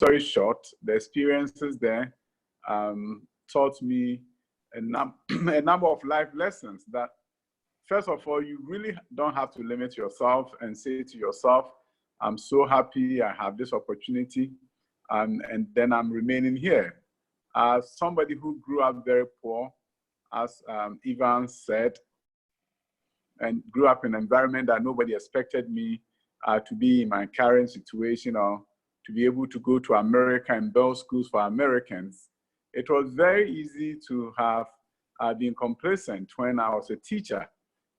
story short, the experiences there taught me a number of life lessons that, first of all, you really don't have to limit yourself and say to yourself, I'm so happy I have this opportunity, and then I'm remaining here. As somebody who grew up very poor, as Ivan said, and grew up in an environment that nobody expected me to be in my current situation, or to be able to go to America and build schools for Americans, it was very easy to have been complacent when I was a teacher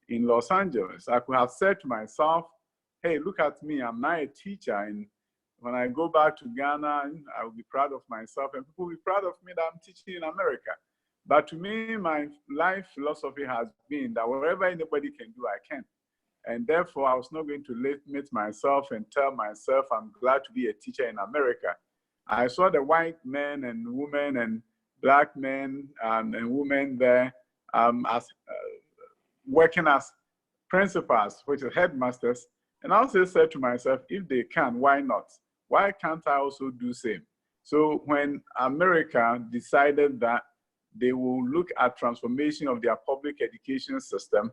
in Los Angeles. I could have said to myself, hey, look at me, I'm now a teacher, and when I go back to Ghana, I will be proud of myself, and people will be proud of me that I'm teaching in America. But to me, my life philosophy has been that wherever anybody can do, I can. And therefore, I was not going to limit myself and tell myself I'm glad to be a teacher in America. I saw the white men and women and black men and women there as working as principals, which is headmasters. And I also said to myself, if they can, why not? Why can't I also do the same? So when America decided that they will look at transformation of their public education system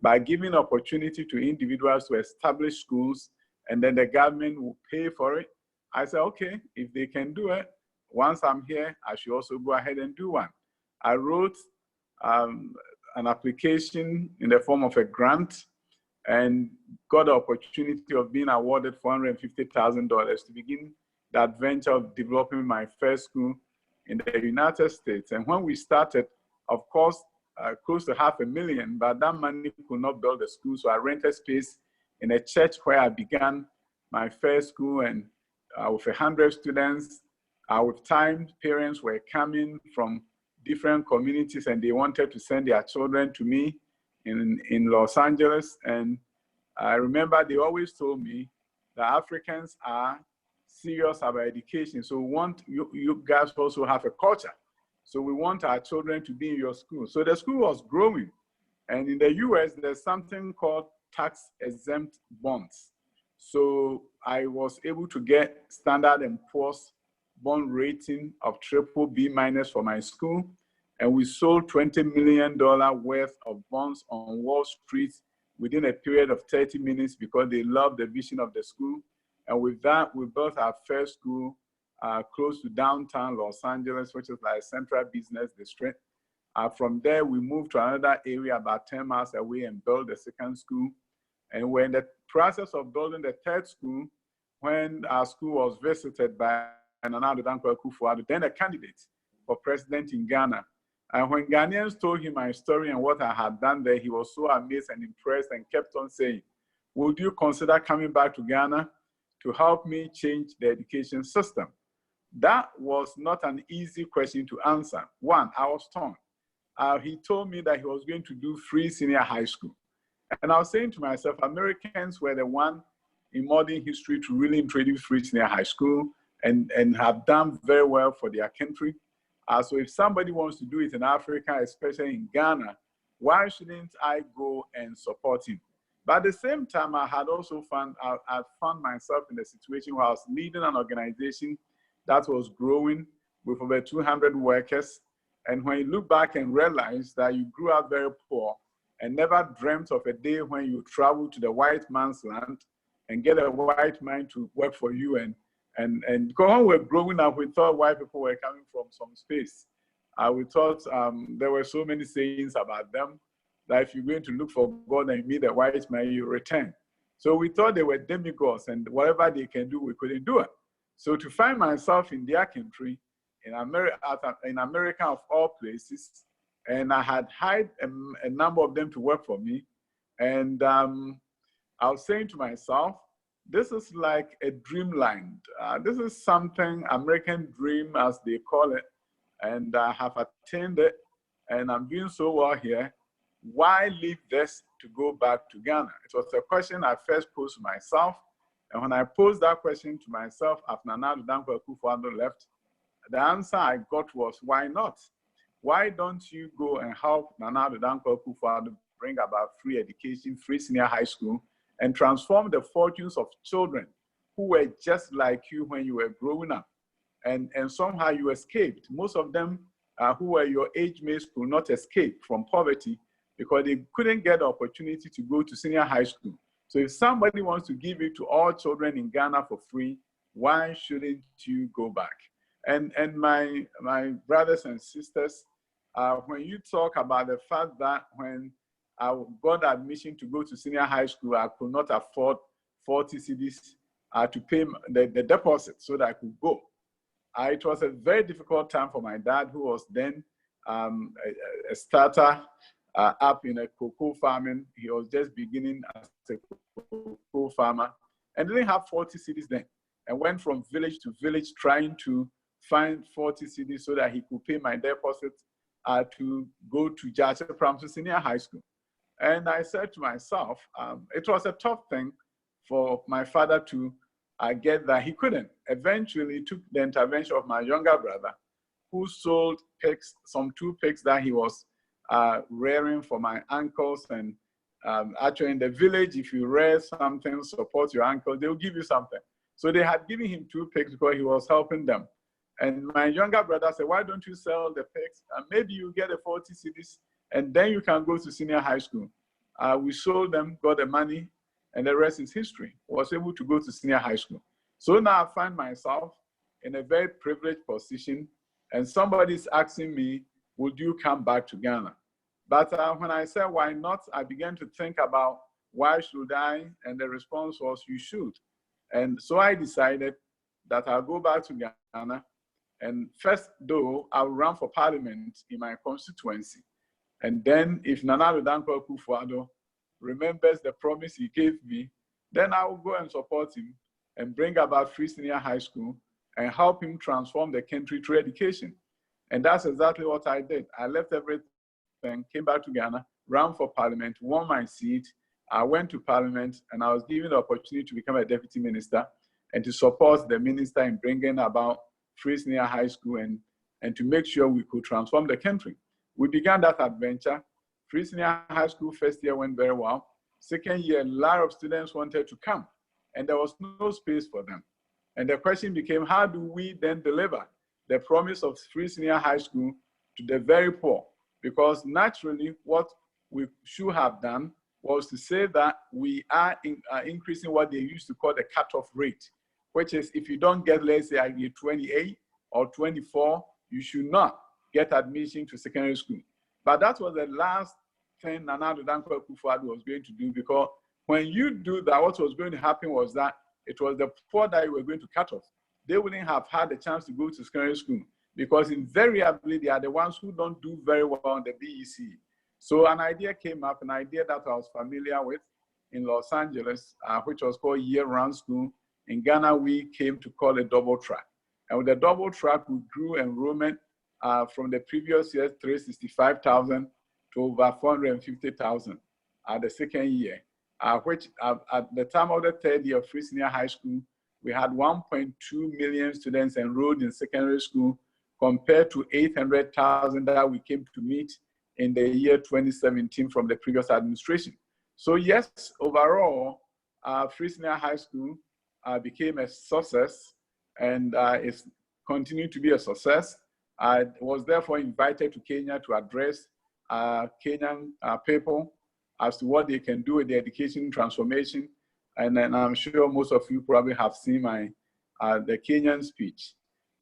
by giving opportunity to individuals to establish schools, and then the government will pay for it, I said, okay, if they can do it, once I'm here, I should also go ahead and do one. I wrote an application in the form of a grant and got the opportunity of being awarded $450,000 to begin the adventure of developing my first school in the United States. And when we started, of course, close to $500,000, but that money could not build a school. So I rented space in a church where I began my first school, and with 100 students. With time, parents were coming from different communities and they wanted to send their children to me in Los Angeles. And I remember they always told me that Africans are serious about education. So we want you guys also have a culture. So we want our children to be in your school. So the school was growing. And in the US, there's something called tax-exempt bonds. So I was able to get Standard & Poor's bond rating of BBB- for my school. And we sold $20 million worth of bonds on Wall Street within a period of 30 minutes because they loved the vision of the school. And with that, we built our first school close to downtown Los Angeles, which is like a central business district. From there, we moved to another area about 10 miles away and built the second school. And we're in the process of building the third school when our school was visited by Nana Addo Dankwa Akufo-Addo, then a candidate for president in Ghana. And when Ghanaians told him my story and what I had done there, he was so amazed and impressed and kept on saying, would you consider coming back to Ghana to help me change the education system? That was not an easy question to answer. One, I was torn. He told me that he was going to do free senior high school. And I was saying to myself, Americans were the one in modern history to really introduce free senior high school and have done very well for their country. So if somebody wants to do it in Africa, especially in Ghana, why shouldn't I go and support him? But at the same time, I had also found myself in a situation where I was leading an organization that was growing with over 200 workers. And when you look back and realize that you grew up very poor and never dreamt of a day when you travel to the white man's land and get a white man to work for you. And because when we were growing up, we thought white people were coming from some space. We thought there were so many sayings about them that if you're going to look for God and meet a white man, you return. So we thought they were demigods and whatever they can do, we couldn't do it. So to find myself in their country, in America of all places, and I had hired a number of them to work for me. And I was saying to myself, this is like a dreamland. This is something, American dream as they call it. And I have attained it and I'm doing so well here. Why leave this to go back to Ghana? It was a question I first posed to myself. And when I posed that question to myself after Nana Addo Dankwa Akufo-Addo left, the answer I got was, why not? Why don't you go and help Nana Addo Dankwa Akufo-Addo bring about free education, free senior high school, and transform the fortunes of children who were just like you when you were growing up? and somehow you escaped. Most of them who were your age mates could not escape from poverty because they couldn't get the opportunity to go to senior high school. So if somebody wants to give it to all children in Ghana for free, why shouldn't you go back? And my brothers and sisters, when you talk about the fact that when I got admission to go to senior high school, I could not afford 40 cedis to pay the deposit so that I could go. It was a very difficult time for my dad, who was then a starter up in a cocoa farming. He was just beginning as a cocoa farmer and didn't have 40 cedis then, and went from village to village trying to find 40 cedis so that he could pay my deposit to go to Jache Primary Senior High School. And I said to myself, it was a tough thing for my father to get that. He couldn't. Eventually, it took the intervention of my younger brother, who sold pigs, some 2 pigs that he was rearing for my uncles. And actually in the village, if you rear something, support your uncle, they'll give you something. So they had given him 2 pigs because he was helping them. And my younger brother said, why don't you sell the pigs? And maybe you get a 40 cedis and then you can go to senior high school. We sold them, got the money, and the rest is history. I was able to go to senior high school. So now I find myself in a very privileged position, and somebody's asking me, would you come back to Ghana? But when I said, why not, I began to think about why should I? And the response was, you should. And so I decided that I'll go back to Ghana. And first, though, I'll run for parliament in my constituency. And then if Nana Addo Dankwa Akufo-Addo remembers the promise he gave me, then I will go and support him and bring about free senior high school and help him transform the country through education. And that's exactly what I did. I left everything, came back to Ghana, ran for parliament, won my seat. I went to parliament, and I was given the opportunity to become a deputy minister and to support the minister in bringing about free senior high school and to make sure we could transform the country. We began that adventure. Free senior high school first year went very well. Second year, a lot of students wanted to come, and there was no space for them. And the question became, how do we then deliver the promise of free senior high school to the very poor? Because naturally, what we should have done was to say that we are increasing what they used to call the cutoff rate, which is if you don't get, let's say, a year 28 or 24, you should not get admission to secondary school. But that was the last thing Nana Addo Dankwa Akufo-Addo was going to do, because when you do that, what was going to happen was that it was the poor that you were going to cut off. They wouldn't have had the chance to go to secondary school, because invariably they are the ones who don't do very well on the BEC. So an idea came up, an idea that I was familiar with in Los Angeles, which was called year-round school. In Ghana, we came to call it double track. And with the double track, we grew enrollment from the previous year, 365,000 to over 450,000 the second year, which at the time of the third year of free senior high school, we had 1.2 million students enrolled in secondary school compared to 800,000 that we came to meet in the year 2017 from the previous administration. So yes, overall, free senior high school became a success, and it's continued to be a success. I was therefore invited to Kenya to address Kenyan people as to what they can do with the education transformation. And then I'm sure most of you probably have seen my the Kenyan speech.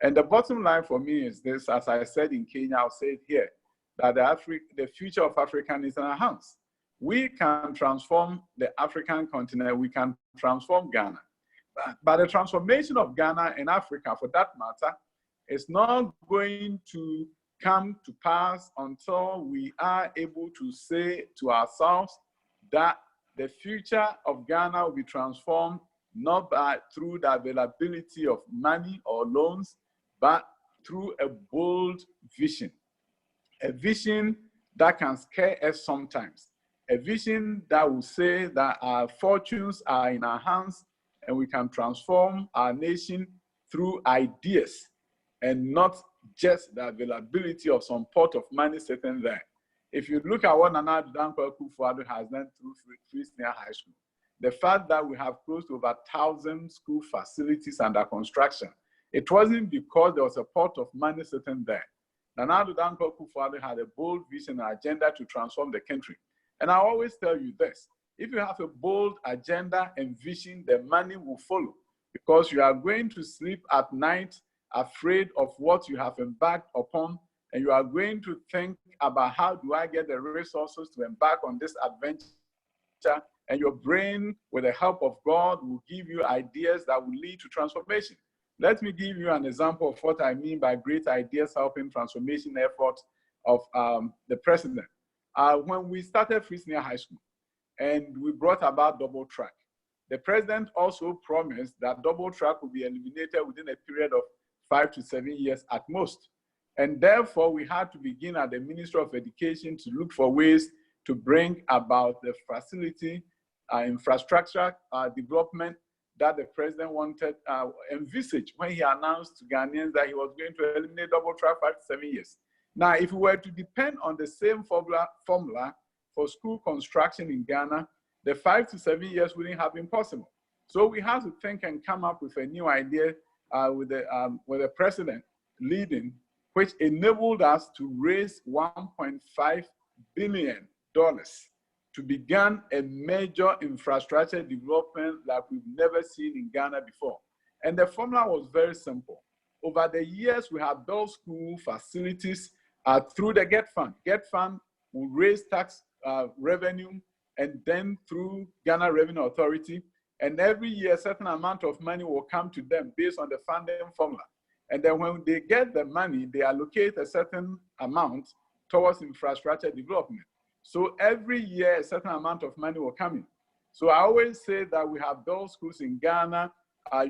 And the bottom line for me is this: as I said in Kenya, I'll say it here, that the future of Africa is in our hands. We can transform the African continent, we can transform Ghana. But the transformation of Ghana and Africa, for that matter, is not going to come to pass until we are able to say to ourselves that the future of Ghana will be transformed not through the availability of money or loans, but through a bold vision. A vision that can scare us sometimes. A vision that will say that our fortunes are in our hands and we can transform our nation through ideas and not just the availability of some pot of money sitting there. If you look at what Nana Addo Dankwa Akufo-Addo has done through free senior high school, the fact that we have close to over 1,000 school facilities under construction, It wasn't because there was a pot of money sitting there. Nana Addo Dankwa Akufo-Addo had a bold vision and agenda to transform the country. And I always tell you this, if you have a bold agenda and vision, the money will follow, because you are going to sleep at night afraid of what you have embarked upon, and you are going to think about how do I get the resources to embark on this adventure, and your brain, with the help of God, will give you ideas that will lead to transformation. Let me give you an example of what I mean by great ideas helping transformation efforts of the president. When we started Free Senior High School and we brought about double track, the president also promised that double track will be eliminated within a period of 5 to 7 years at most. And therefore, we had to begin at the Ministry of Education to look for ways to bring about the facility, infrastructure development that the president wanted, envisaged when he announced to Ghanaians that he was going to eliminate double track 5 to 7 years. Now, if we were to depend on the same formula for school construction in Ghana, the 5 to 7 years wouldn't have been possible. So we had to think and come up with a new idea with the president leading, which enabled us to raise $1.5 billion to begin a major infrastructure development like we've never seen in Ghana before. And the formula was very simple. Over the years, we have built school facilities through the GET Fund. GET Fund will raise tax revenue, and then through Ghana Revenue Authority, and every year a certain amount of money will come to them based on the funding formula. And then when they get the money, they allocate a certain amount towards infrastructure development. So every year, a certain amount of money will come in. So I always say that we have built schools in Ghana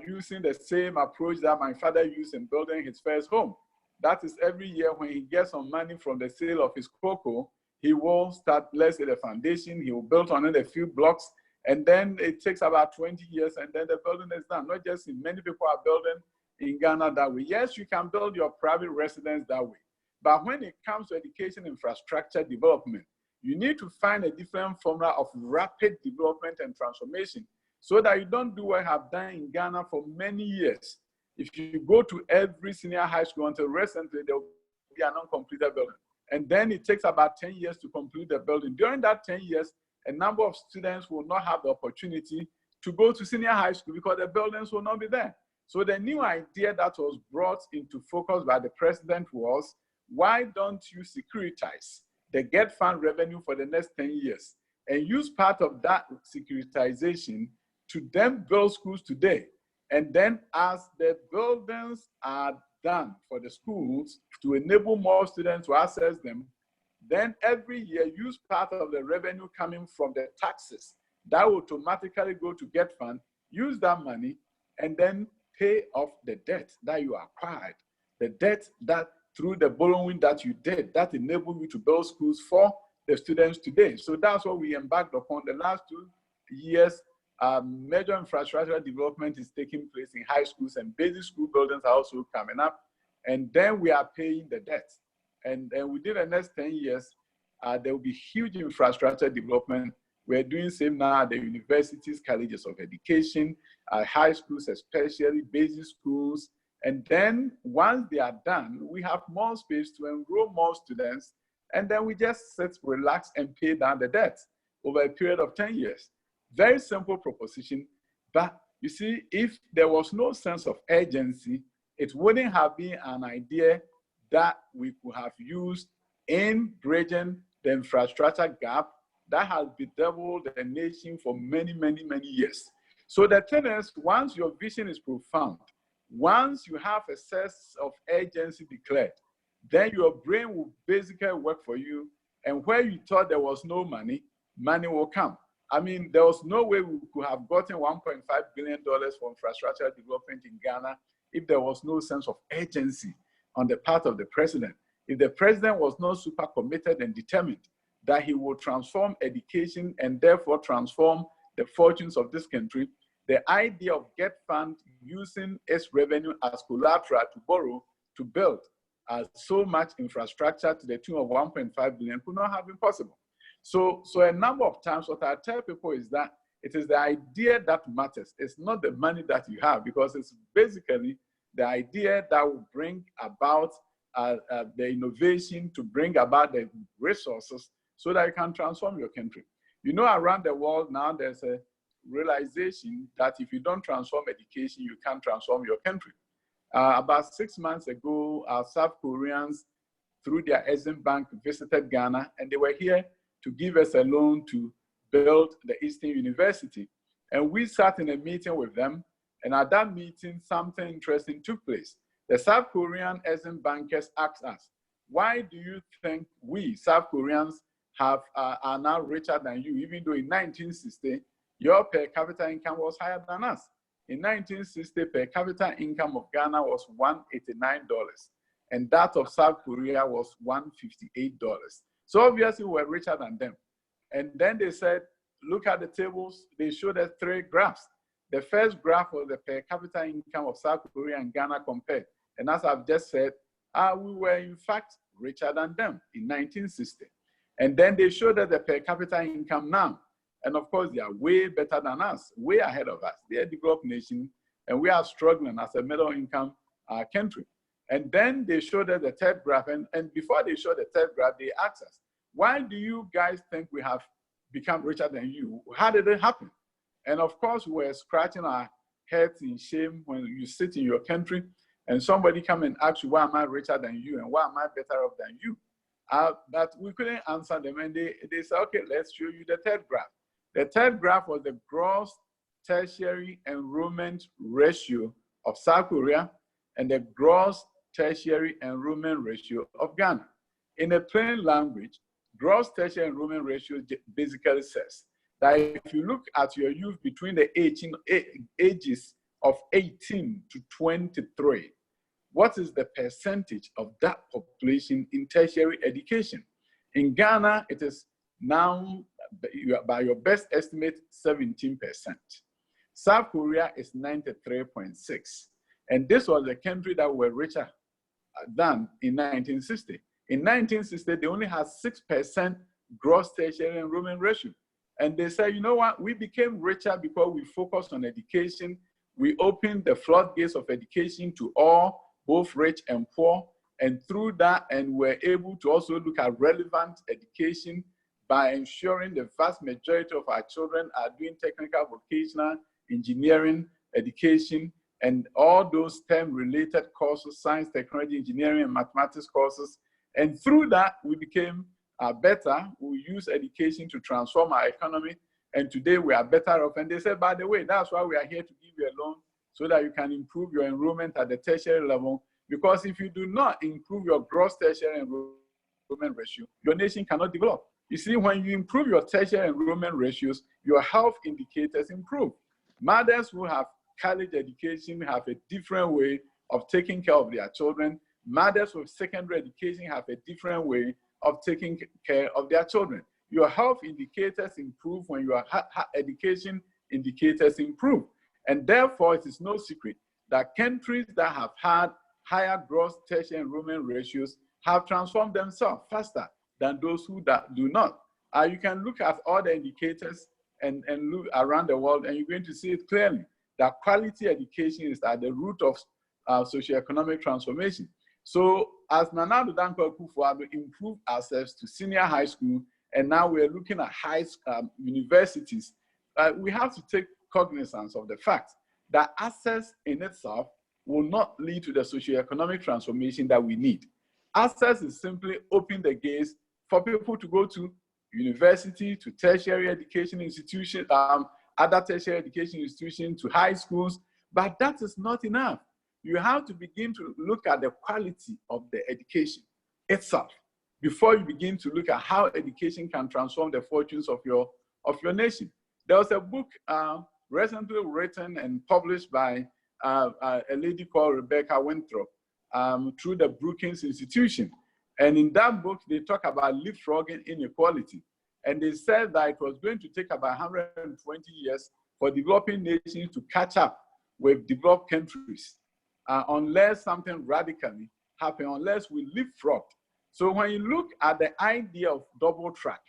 using the same approach that my father used in building his first home. That is, every year when he gets some money from the sale of his cocoa, he will start, let's say, the foundation, he will build on it a few blocks, and then it takes about 20 years, and then the building is done. Not just in, many people are building in Ghana that way. Yes, you can build your private residence that way. But when it comes to education infrastructure development, you need to find a different formula of rapid development and transformation so that you don't do what I have done in Ghana for many years. If you go to every senior high school until recently, there will be an uncompleted building. And then it takes about 10 years to complete the building. During that 10 years, a number of students will not have the opportunity to go to senior high school because the buildings will not be there. So the new idea that was brought into focus by the president was, why don't you securitize the GET Fund revenue for the next 10 years and use part of that securitization to then build schools today? And then as the buildings are done for the schools to enable more students to access them, then every year use part of the revenue coming from the taxes that will automatically go to GET Fund, use that money, and then pay off the debt that you acquired, the debt that through the borrowing that you did, that enabled you to build schools for the students today. So that's what we embarked upon. The last 2 years, major infrastructure development is taking place in high schools, and basic school buildings are also coming up. And then we are paying the debt. And within the next 10 years, there will be huge infrastructure development. We're doing same now at the universities, colleges of education, high schools, especially basic schools. And then once they are done, we have more space to enroll more students. And then we just sit, relax, and pay down the debt over a period of 10 years. Very simple proposition. But you see, if there was no sense of urgency, it wouldn't have been an idea that we could have used in bridging the infrastructure gap that has bedeviled the nation for many, many, many years. So the thing is, once your vision is profound, once you have a sense of urgency declared, then your brain will basically work for you. And where you thought there was no money, money will come. I mean, there was no way we could have gotten $1.5 billion for infrastructure development in Ghana if there was no sense of urgency on the part of the president. If the president was not super committed and determined that he will transform education and therefore transform the fortunes of this country, the idea of GET Fund using its revenue as collateral to borrow to build so much infrastructure to the tune of 1.5 billion could not have been possible. So a number of times what I tell people is that it is the idea that matters. It's not the money that you have, because it's basically the idea that will bring about the innovation, to bring about the resources so that you can transform your country. You know, around the world now, there's a realization that if you don't transform education, you can't transform your country. About 6 months ago, South Koreans, through their Exim Bank, visited Ghana, and they were here to give us a loan to build the Eastern University. And we sat in a meeting with them, and at that meeting, something interesting took place. The South Korean Exim bankers asked us, why do you think we, South Koreans, are now richer than you, even though in 1960, your per capita income was higher than us? In 1960, per capita income of Ghana was $189, and that of South Korea was $158. So obviously, we were richer than them. And then they said, look at the tables. They showed us 3 graphs. The first graph was the per capita income of South Korea and Ghana compared. And as I've just said, we were in fact richer than them in 1960. And then they showed us the per capita income now. And of course, they are way better than us, way ahead of us. They are a developed nation, and we are struggling as a middle income country. And then they showed us the third graph. And before they showed the third graph, they asked us, why do you guys think we have become richer than you? How did it happen? And of course, we're scratching our heads in shame when you sit in your country and somebody come and ask you, why am I richer than you? And why am I better off than you? But we couldn't answer them. And they said, okay, let's show you the third graph. The third graph was the gross tertiary enrollment ratio of South Korea and the gross tertiary enrollment ratio of Ghana. In a plain language, gross tertiary enrollment ratio basically says that if you look at your youth between the ages of 18 to 23, what is the percentage of that population in tertiary education? In Ghana, it is now, by your best estimate, 17%. South Korea is 93.6%. And this was a country that were richer than in 1960. In 1960, they only had 6% gross tertiary enrollment ratio. And they said, you know what, we became richer because we focused on education. We opened the floodgates of education to all, both rich and poor. And through that, and we're able to also look at relevant education by ensuring the vast majority of our children are doing technical, vocational, engineering, education, and all those STEM-related courses, science, technology, engineering, and mathematics courses. And through that, we became better. We use education to transform our economy. And today, we are better off. And they said, by the way, that's why we are here to give you a loan so that you can improve your enrollment at the tertiary level. Because if you do not improve your gross tertiary enrollment ratio, your nation cannot develop. You see, when you improve your tertiary enrollment ratios, your health indicators improve. Mothers who have college education have a different way of taking care of their children. Mothers with secondary education have a different way of taking care of their children. Your health indicators improve when your education indicators improve. And therefore, it is no secret that countries that have had higher gross tertiary enrollment ratios have transformed themselves faster than those who do not. You can look at all the indicators and look around the world, and you're going to see it clearly that quality education is at the root of socioeconomic transformation. So as Nana Addo Dankwa Akufo-Addo improved ourselves to senior high school, and now we're looking at universities, we have to take cognizance of the fact that access in itself will not lead to the socioeconomic transformation that we need. Access is simply opening the gates for people to go to university, to tertiary education institutions, other tertiary education institutions, to high schools, but that is not enough. You have to begin to look at the quality of the education itself before you begin to look at how education can transform the fortunes of your nation. There was a book recently written and published by a lady called Rebecca Winthrop through the Brookings Institution. And in that book, they talk about leapfrogging inequality. And they said that it was going to take about 120 years for developing nations to catch up with developed countries unless something radically happens, unless we leapfrog. So when you look at the idea of double track,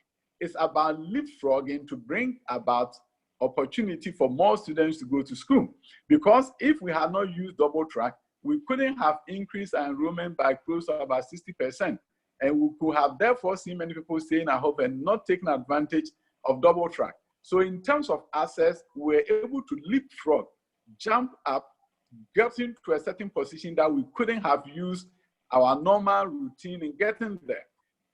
it's about leapfrogging to bring about opportunity for more students to go to school. Because if we had not used double track, we couldn't have increased our enrollment by close to about 60%. And we could have therefore seen many people staying at home and not taking advantage of double track. So in terms of access, we were able to leapfrog, jump up, get into a certain position that we couldn't have used our normal routine in getting there.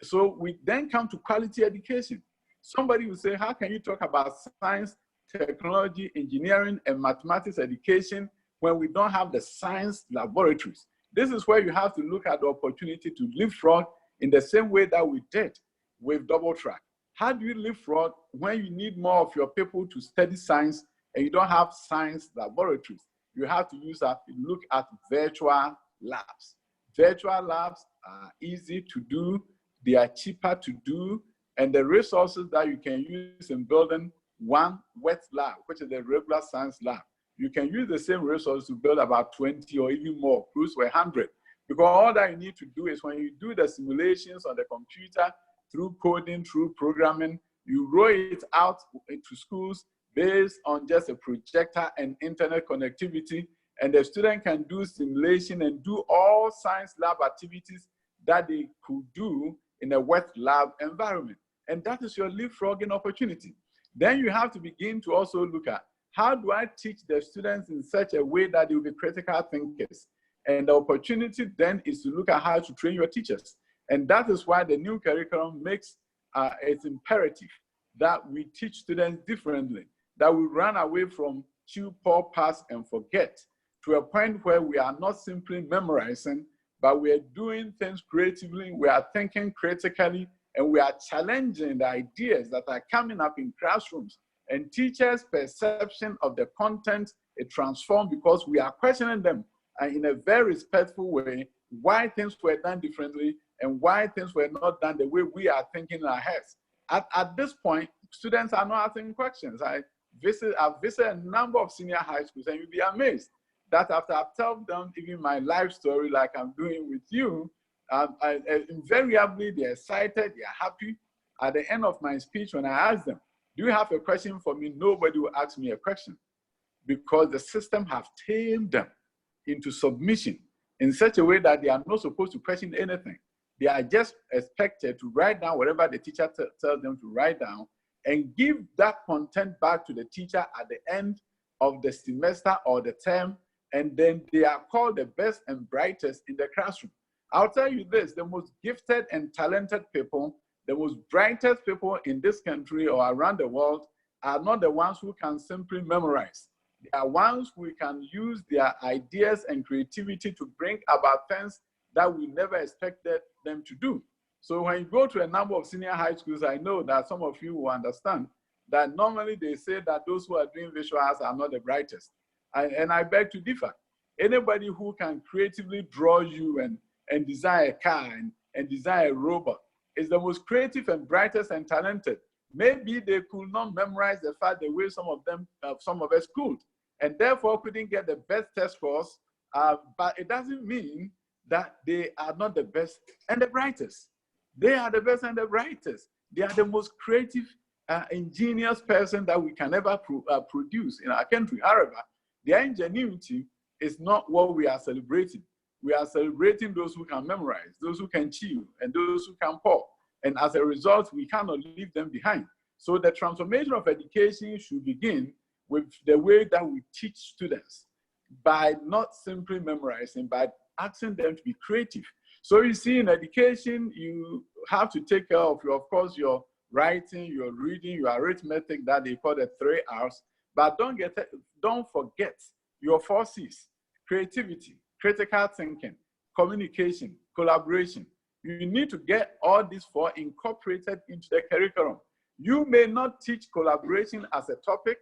So we then come to quality education. Somebody will say, how can you talk about science, technology, engineering, and mathematics education when we don't have the science laboratories? This is where you have to look at the opportunity to leapfrog in the same way that we did with double track. How do you leapfrog when you need more of your people to study science and you don't have science laboratories? You have to look at virtual labs. Virtual labs are easy to do, they are cheaper to do, and the resources that you can use in building one wet lab, which is the regular science lab, you can use the same resources to build about 20 or even more, close to 100. Because all that you need to do is when you do the simulations on the computer, through coding, through programming, you roll it out into schools based on just a projector and internet connectivity, and the student can do simulation and do all science lab activities that they could do in a wet lab environment. And that is your leapfrogging opportunity. Then you have to begin to also look at, how do I teach the students in such a way that they will be critical thinkers? And the opportunity then is to look at how to train your teachers. And that is why the new curriculum makes it imperative that we teach students differently, that we run away from chew, pour, pass, and forget, to a point where we are not simply memorizing, but we are doing things creatively, we are thinking critically, and we are challenging the ideas that are coming up in classrooms. And teachers' perception of the content is transformed because we are questioning them in a very respectful way, why things were done differently and why things were not done the way we are thinking in our heads. At this point, students are not asking questions. I've visited a number of senior high schools, and you'll be amazed that after I've told them even my life story like I'm doing with you, invariably they're excited, they're happy. At the end of my speech, when I ask them, do you have a question for me? Nobody will ask me a question, because the system have tamed them into submission in such a way that they are not supposed to question anything. They are just expected to write down whatever the teacher tells them to write down and give that content back to the teacher at the end of the semester or the term, and then they are called the best and brightest in the classroom. I'll tell you this, the most gifted and talented people, the most brightest people in this country or around the world are not the ones who can simply memorize. They are ones who can use their ideas and creativity to bring about things that we never expected them to do. So when you go to a number of senior high schools, I know that some of you will understand that normally they say that those who are doing visual arts are not the brightest. And I beg to differ. Anybody who can creatively draw you and design a car and design a robot is the most creative and brightest and talented. Maybe they could not memorize the fact the way some of us could, and therefore couldn't get the best test scores, but it doesn't mean that they are not the best and the brightest. They are the best and the brightest. They are the most creative, ingenious person that we can ever produce in our country. However, their ingenuity is not what we are celebrating. We are celebrating those who can memorize, those who can chew, and those who can pour. And as a result, we cannot leave them behind. So the transformation of education should begin with the way that we teach students, by not simply memorizing, but asking them to be creative. So you see, in education, you have to take care of your writing, your reading, your arithmetic, that they call the 3 R's. But don't forget your 4 C's: creativity, critical thinking, communication, collaboration. You need to get all these 4 incorporated into the curriculum. You may not teach collaboration as a topic,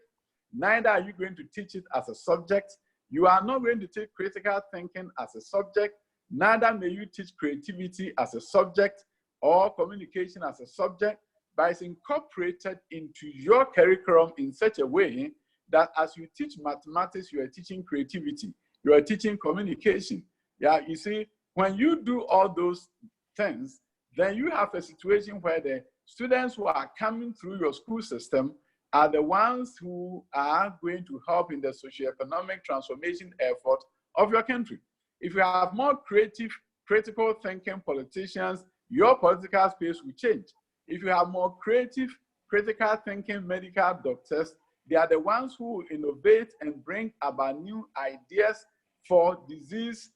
neither are you going to teach it as a subject. You are not going to teach critical thinking as a subject, neither may you teach creativity as a subject or communication as a subject, but it's incorporated into your curriculum in such a way that as you teach mathematics, you are teaching creativity, you are teaching communication. Yeah, you see, when you do all those things, then you have a situation where the students who are coming through your school system are the ones who are going to help in the socioeconomic transformation effort of your country. If you have more creative, critical thinking politicians, your political space will change. If you have more creative, critical thinking medical doctors, they are the ones who innovate and bring about new ideas for disease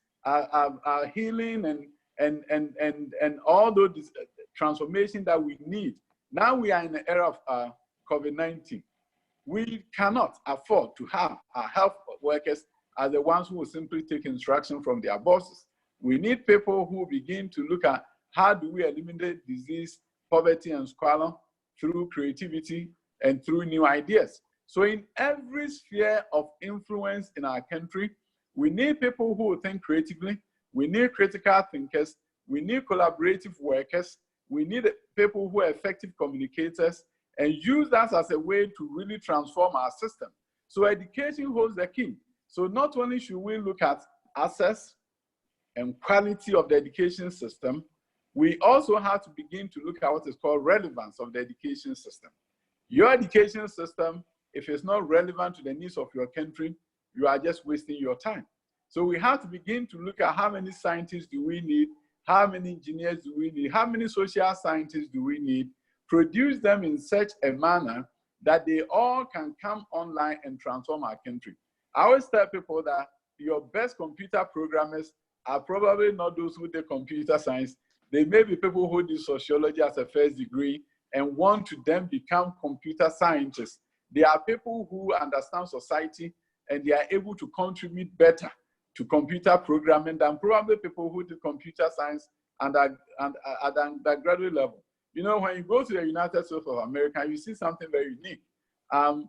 healing and all those transformation that we need. Now we are in the era of COVID-19. We cannot afford to have our health workers as the ones who will simply take instruction from their bosses. We need people who begin to look at how do we eliminate disease, poverty, and squalor through creativity and through new ideas. So in every sphere of influence in our country, we need people who think creatively, we need critical thinkers, we need collaborative workers, we need people who are effective communicators, and use that as a way to really transform our system. So education holds the key. So not only should we look at access and quality of the education system, we also have to begin to look at what is called relevance of the education system. Your education system, if it's not relevant to the needs of your country, you are just wasting your time. So we have to begin to look at how many scientists do we need, how many engineers do we need, how many social scientists do we need, produce them in such a manner that they all can come online and transform our country. I always tell people that your best computer programmers are probably not those who did computer science. They may be people who did sociology as a first degree and want to then become computer scientists. They are people who understand society and they are able to contribute better to computer programming than probably people who did computer science at the undergraduate level. You know, when you go to the United States of America, you see something very unique.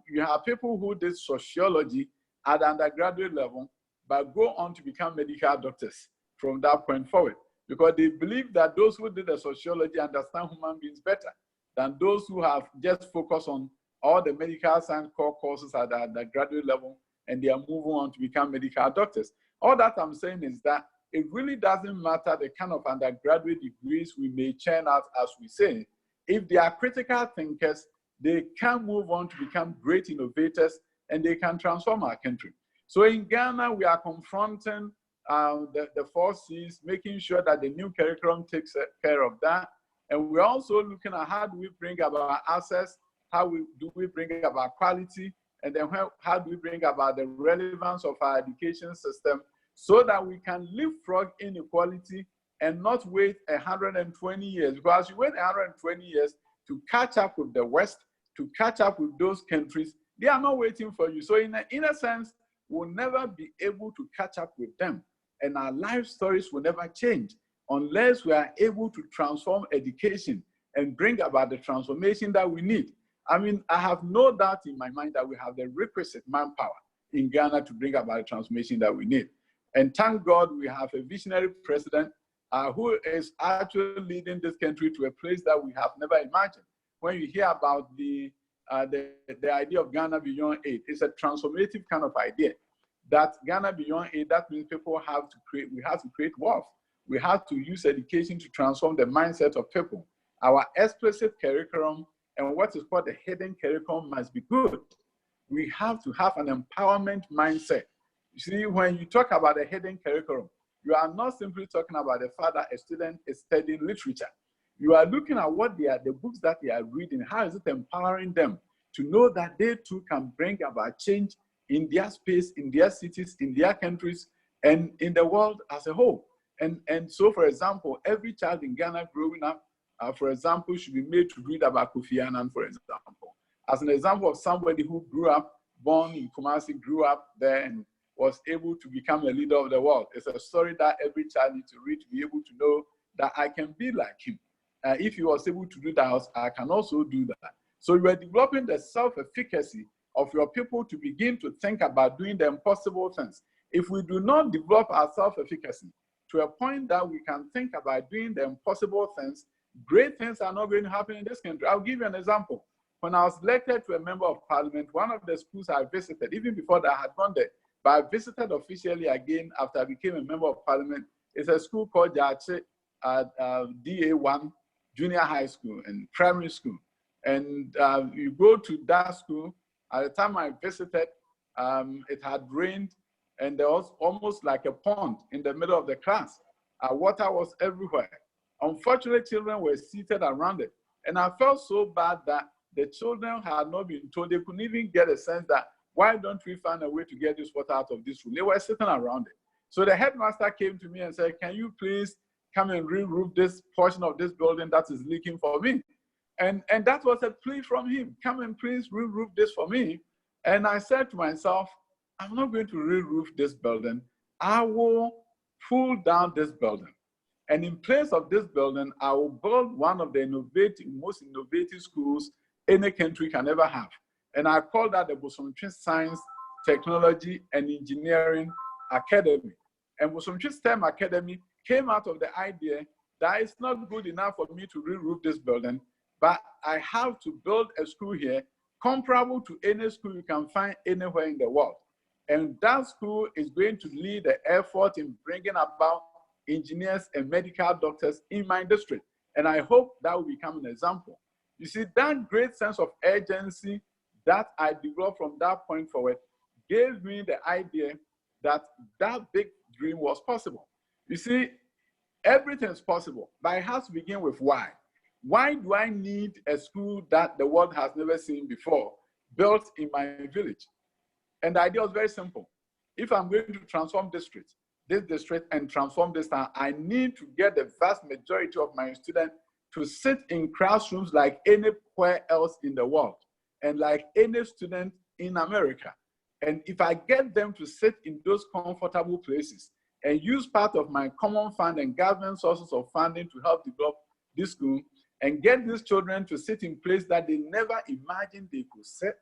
You have people who did sociology at the undergraduate level, but go on to become medical doctors from that point forward, because they believe that those who did the sociology understand human beings better than those who have just focused on all the medical science core courses at the graduate level, and they are moving on to become medical doctors. All that I'm saying is that it really doesn't matter the kind of undergraduate degrees we may churn out, as we say. If they are critical thinkers, they can move on to become great innovators and they can transform our country. So in Ghana, we are confronting the 4 C's, making sure that the new curriculum takes care of that. And we're also looking at how do we bring about access, how do we bring about quality, and then how do we bring about the relevance of our education system so that we can leapfrog inequality and not wait 120 years. Because you wait 120 years to catch up with the West, to catch up with those countries, they are not waiting for you. So in a sense, we'll never be able to catch up with them. And our life stories will never change unless we are able to transform education and bring about the transformation that we need. I mean, I have no doubt in my mind that we have the requisite manpower in Ghana to bring about the transformation that we need. And thank God we have a visionary president who is actually leading this country to a place that we have never imagined. When you hear about the idea of Ghana Beyond Aid, it's a transformative kind of idea. That Ghana Beyond Aid, that means people have to create, we have to create wealth. We have to use education to transform the mindset of people. Our explicit curriculum and what is called the hidden curriculum must be good. We have to have an empowerment mindset. You see, when you talk about the hidden curriculum, you are not simply talking about the fact that a student is studying literature. You are looking at what they are, the books that they are reading, how is it empowering them to know that they too can bring about change in their space, in their cities, in their countries, and in the world as a whole. And so, for example, every child in Ghana growing up, for example, should be made to read about Kofi Annan, for example. As an example of somebody who grew up, born in Kumasi, grew up there, and was able to become a leader of the world. It's a story that every child needs to read to be able to know that I can be like him. If he was able to do that, I can also do that. So you are developing the self-efficacy of your people to begin to think about doing the impossible things. If we do not develop our self-efficacy to a point that we can think about doing the impossible things, great things are not going to happen in this country. I'll give you an example. When I was elected to a member of parliament, one of the schools I visited, even before that I had gone there, but I visited officially again after I became a member of parliament, is a school called Jache DA1 Junior High School and Primary School. And you go to that school, at the time I visited, it had rained and there was almost like a pond in the middle of the class. Water was everywhere. Unfortunately, children were seated around it. And I felt so bad that the children had not been told. They couldn't even get a sense that, why don't we find a way to get this water out of this room? They were sitting around it. So the headmaster came to me and said, can you please come and re-roof this portion of this building that is leaking for me? And that was a plea from him. Come and please re-roof this for me. And I said to myself, I'm not going to re-roof this building. I will pull down this building. And in place of this building, I will build one of the most innovative schools any country can ever have. And I call that the Bosomtwe Science, Technology, and Engineering Academy. And Bosomtwe STEM Academy came out of the idea that it's not good enough for me to re-roof this building, but I have to build a school here comparable to any school you can find anywhere in the world. And that school is going to lead the effort in bringing about engineers and medical doctors in my district. And I hope that will become an example. You see, that great sense of urgency that I developed from that point forward gave me the idea that that big dream was possible. You see, everything is possible, but it has to begin with why. Why do I need a school that the world has never seen before built in my village? And the idea was very simple. If I'm going to transform this district and transform this town, I need to get the vast majority of my students to sit in classrooms like anywhere else in the world and like any student in America. And if I get them to sit in those comfortable places and use part of my common fund and government sources of funding to help develop this school and get these children to sit in places that they never imagined they could sit,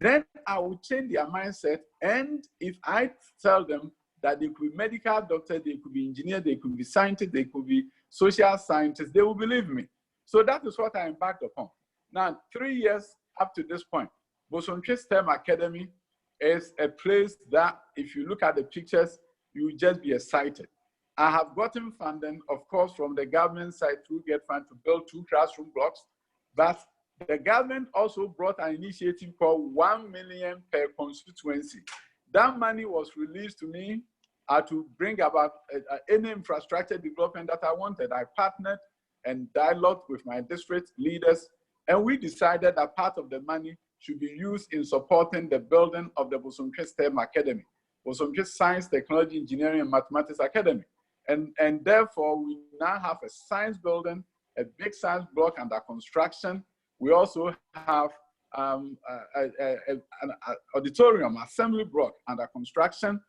then I will change their mindset. And if I tell them that they could be medical doctors, they could be engineers, they could be scientists, they could be social scientists, they will believe me. So that is what I embarked upon. Now, 3 years up to this point, Bosomtwe STEM Academy is a place that, if you look at the pictures, you will just be excited. I have gotten funding, of course, from the government side to get funded to build 2 classroom blocks, but the government also brought an initiative called 1 million per constituency. That money was released to me to bring about any infrastructure development that I wanted. I partnered and dialogued with my district leaders, and we decided that part of the money should be used in supporting the building of the Bosomtwe STEM Academy, Bosomtwe Science, Technology, Engineering, and Mathematics Academy. And therefore, we now have a science building, a big science block under construction. We also have an auditorium, assembly block under construction.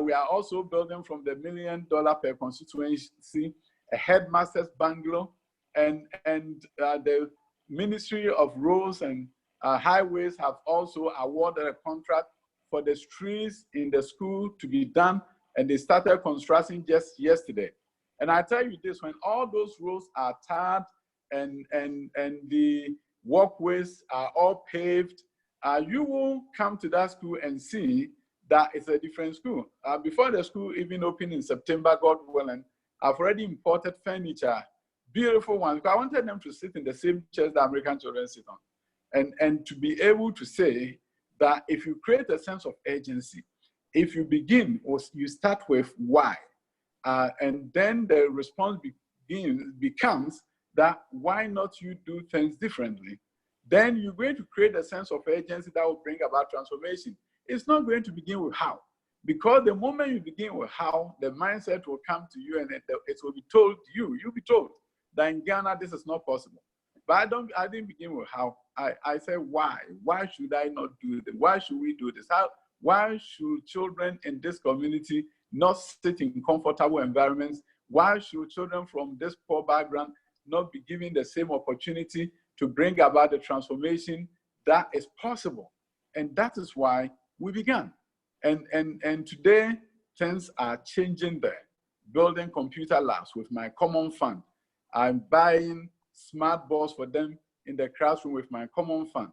We are also building from the $1 million per constituency, a headmaster's bungalow, and the Ministry of Roads and Highways have also awarded a contract for the streets in the school to be done, and they started construction just yesterday. And I tell you this, when all those roads are tarred and the walkways are all paved, you will come to that school and see that it's a different school. Before the school even opened in September, God willing, I've already imported furniture, beautiful ones, because I wanted them to sit in the same chairs that American children sit on. And to be able to say that if you create a sense of urgency, if you begin, or you start with why, and then the response becomes that why not you do things differently, then you're going to create a sense of urgency that will bring about transformation. It's not going to begin with how, because the moment you begin with how, the mindset will come to you and it will be told to you, you'll be told that in Ghana, this is not possible. But I didn't begin with how. I said, why? Why should I not do this? Why should we do this? Why should children in this community not sit in comfortable environments? Why should children from this poor background not be given the same opportunity to bring about the transformation that is possible? And that is why we began. And today, things are changing there. Building computer labs with my common fund. I'm buying smart boards for them in the classroom with my common fund.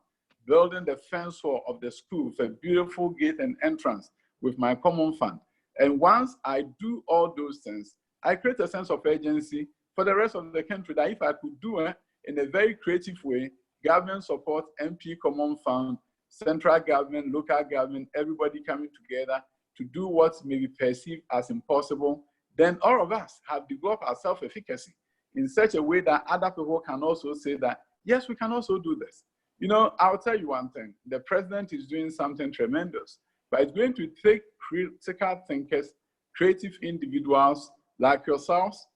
Building the fence wall of the school with a beautiful gate and entrance with my common fund. And once I do all those things, I create a sense of urgency for the rest of the country that if I could do it in a very creative way, government support, MP common fund, central government, local government, everybody coming together to do what may be perceived as impossible, then all of us have developed our self-efficacy in such a way that other people can also say that, yes, we can also do this. You know, I'll tell you one thing. The president is doing something tremendous, but it's going to take critical thinkers, creative individuals like yourselves,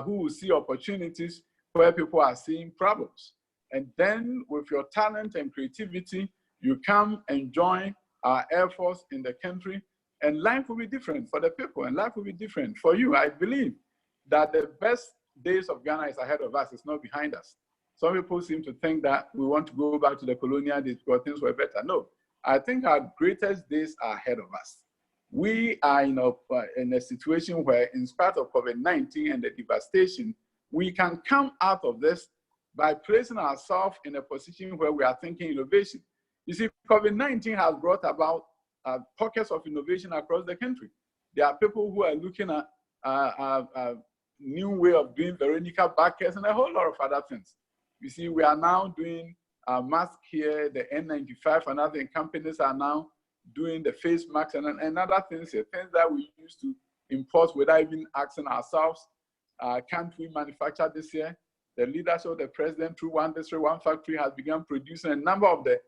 who will see opportunities where people are seeing problems. And then with your talent and creativity, you come and join our Air Force in the country, and life will be different for the people, and life will be different for you. I believe that the best days of Ghana is ahead of us, it's not behind us. Some people seem to think that we want to go back to the colonial days because things were better. No, I think our greatest days are ahead of us. We are in a situation where, in spite of COVID-19 and the devastation, we can come out of this by placing ourselves in a position where we are thinking innovation. You see, COVID-19 has brought about pockets of innovation across the country. There are people who are looking at a new way of doing Veronica Backers and a whole lot of other things. You see, we are now doing masks here, the N95 and other companies are now doing the face masks and other things here, things that we used to import without even asking ourselves, can't we manufacture this here? The leadership of the president through One District, One Factory has begun producing a number of the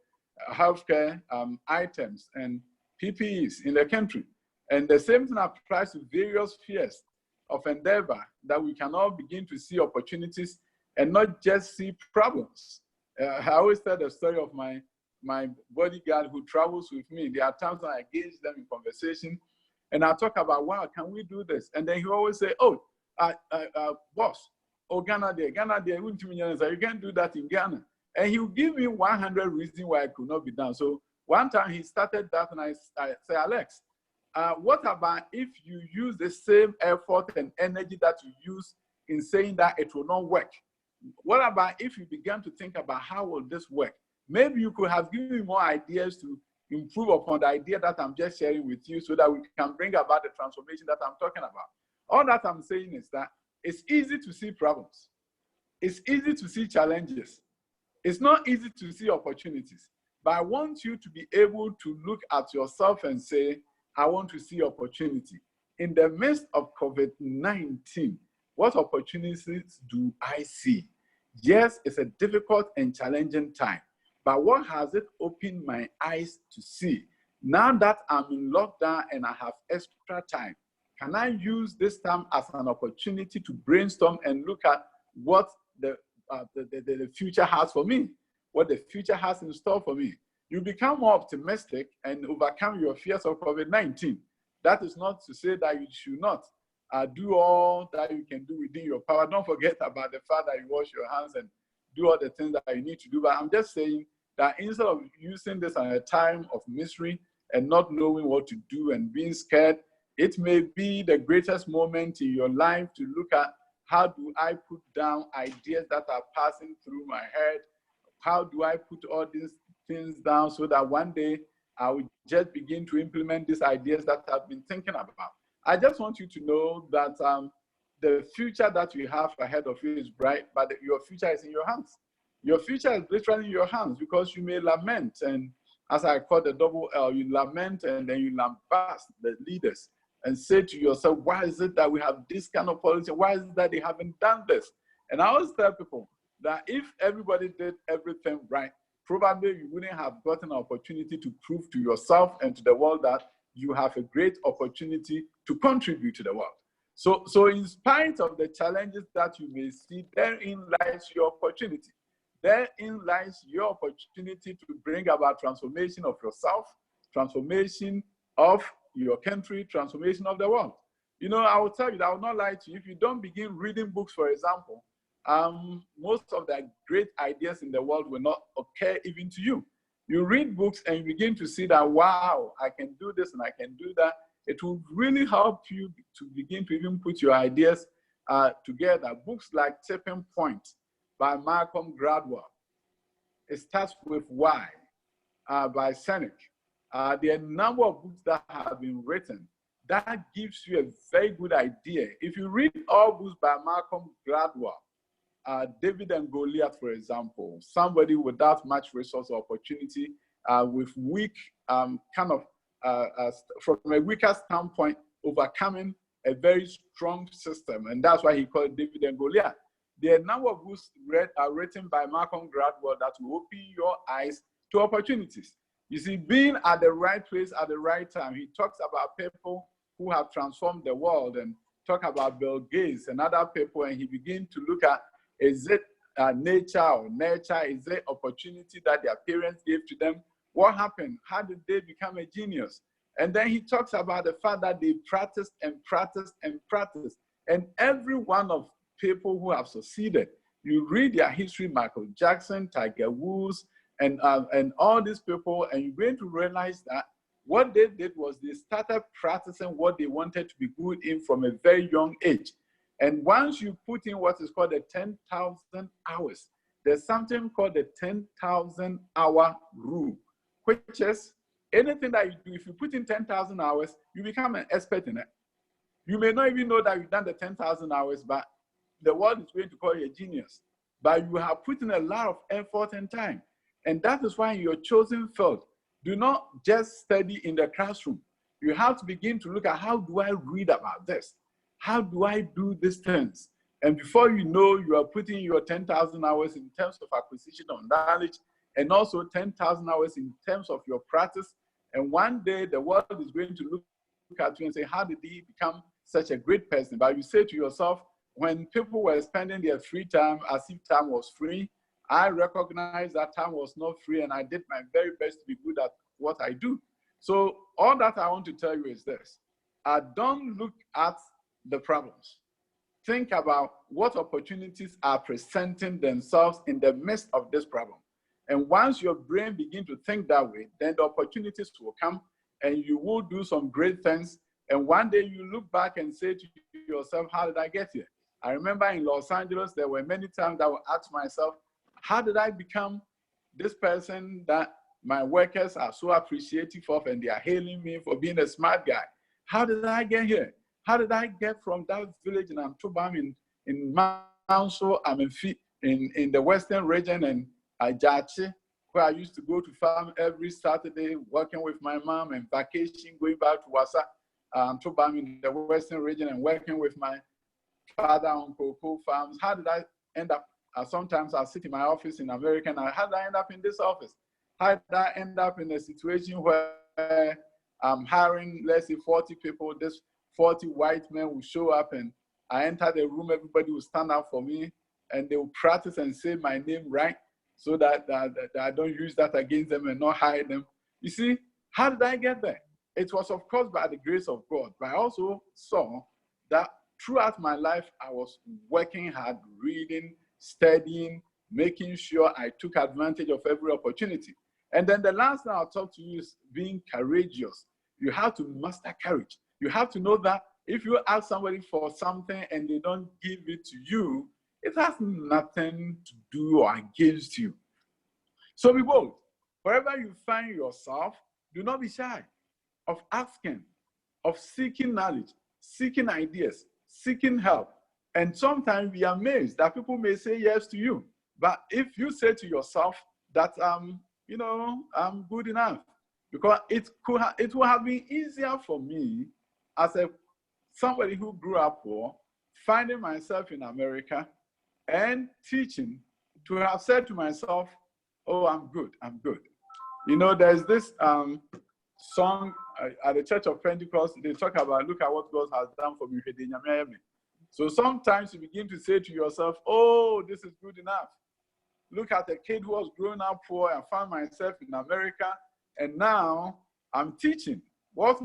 healthcare items and PPEs in the country. And the same thing applies to various spheres of endeavor, that we can all begin to see opportunities and not just see problems. I always tell the story of my bodyguard who travels with me. There are times when I engage them in conversation and I talk about, wow, can we do this? And then he always say, oh, boss, oh, Ghana there, you can't do that in Ghana. And he will give me 100 reasons why it could not be done. So one time he started that and I say, Alex, what about if you use the same effort and energy that you use in saying that it will not work? What about if you began to think about how will this work? Maybe you could have given me more ideas to improve upon the idea that I'm just sharing with you so that we can bring about the transformation that I'm talking about. All that I'm saying is that it's easy to see problems. It's easy to see challenges. It's not easy to see opportunities. But I want you to be able to look at yourself and say, I want to see opportunity. In the midst of COVID-19, what opportunities do I see? Yes, it's a difficult and challenging time, but what has it opened my eyes to see? Now that I'm in lockdown and I have extra time, can I use this time as an opportunity to brainstorm and look at what the future has for me, what the future has in store for me? You become more optimistic and overcome your fears of COVID-19. That is not to say that you should not do all that you can do within your power. Don't forget about the fact that you wash your hands and do all the things that you need to do. But I'm just saying that instead of using this at a time of misery and not knowing what to do and being scared, it may be the greatest moment in your life to look at, how do I put down ideas that are passing through my head? How do I put all these things down so that one day I will just begin to implement these ideas that I've been thinking about? I just want you to know that the future that you have ahead of you is bright, but your future is in your hands. Your future is literally in your hands, because you may lament, and as I call the double L, you lament and then you lambast the leaders and say to yourself, why is it that we have this kind of policy? Why is it that they haven't done this? And I always tell people that if everybody did everything right, probably you wouldn't have gotten an opportunity to prove to yourself and to the world that you have a great opportunity to contribute to the world. So in spite of the challenges that you may see, therein lies your opportunity. Therein lies your opportunity to bring about transformation of yourself, transformation of your country, transformation of the world. You know, I will tell you that I will not lie to you. If you don't begin reading books, for example, most of the great ideas in the world will not occur even to you. You read books and you begin to see that, wow, I can do this and I can do that. It will really help you to begin to even put your ideas together. Books like Tipping Point by Malcolm Gladwell. It starts with Why by Seneca. There are a number of books that have been written that gives you a very good idea. If you read all books by Malcolm Gladwell, David and Goliath, for example, somebody without much resource or opportunity, with weak kind of from a weaker standpoint, overcoming a very strong system. And that's why he called David and Goliath. There are a number of books are written by Malcolm Gladwell that will open your eyes to opportunities. You see, being at the right place at the right time. He talks about people who have transformed the world, and talk about Bill Gates and other people, and he begins to look at, is it nature or nurture? Is it opportunity that their parents gave to them? What happened? How did they become a genius? And then he talks about the fact that they practiced and practiced and practiced. And every one of people who have succeeded, you read their history, Michael Jackson, Tiger Woods, and all these people, and you're going to realize that what they did was they started practicing what they wanted to be good in from a very young age. And once you put in what is called the 10,000 hours, there's something called the 10,000 hour rule, which is anything that you do, if you put in 10,000 hours, you become an expert in it. You may not even know that you've done the 10,000 hours, but the world is going to call you a genius. But you have put in a lot of effort and time. And that is why in your chosen field, do not just study in the classroom. You have to begin to look at, how do I read about this? How do I do these things? And before you know, you are putting your 10,000 hours in terms of acquisition of knowledge, and also 10,000 hours in terms of your practice. And one day the world is going to look at you and say, how did he become such a great person? But you say to yourself, when people were spending their free time as if time was free, I recognized that time was not free, and I did my very best to be good at what I do. So all that I want to tell you is this. Don't look at the problems. Think about what opportunities are presenting themselves in the midst of this problem. And once your brain begins to think that way, then the opportunities will come, and you will do some great things. And one day you look back and say to yourself, how did I get here? I remember in Los Angeles, there were many times I would ask myself, how did I become this person that my workers are so appreciative of, and they are hailing me for being a smart guy? How did I get here? How did I get from that village in Amtobam in Manso, in the Western region, and Ajachi, where I used to go to farm every Saturday, working with my mom, and vacation, going back to Wasa, Amtobam in the Western region, and working with my father on cocoa farms? How did I end up? Sometimes I sit in my office in America, and how did I end up in this office? How did I end up in a situation where I'm hiring, let's say, 40 people? This 40 white men will show up, and I enter the room, everybody will stand up for me, and they will practice and say my name right, so that I don't use that against them and not hire them. You see, how did I get there? It was, of course, by the grace of God, but I also saw that throughout my life, I was working hard, reading, studying, making sure I took advantage of every opportunity. And then the last thing I'll talk to you is being courageous. You have to master courage. You have to know that if you ask somebody for something and they don't give it to you, it has nothing to do or against you. So be bold. Wherever you find yourself, do not be shy of asking, of seeking knowledge, seeking ideas, seeking help. And sometimes we are amazed that people may say yes to you. But if you say to yourself that, I'm good enough, because it would have been easier for me as somebody who grew up poor, finding myself in America and teaching, to have said to myself, oh, I'm good. There's this song at the Church of Pentecost. They talk about, look at what God has done for me. So sometimes you begin to say to yourself, oh, this is good enough. Look at a kid who was growing up poor and found myself in America, and now I'm teaching. What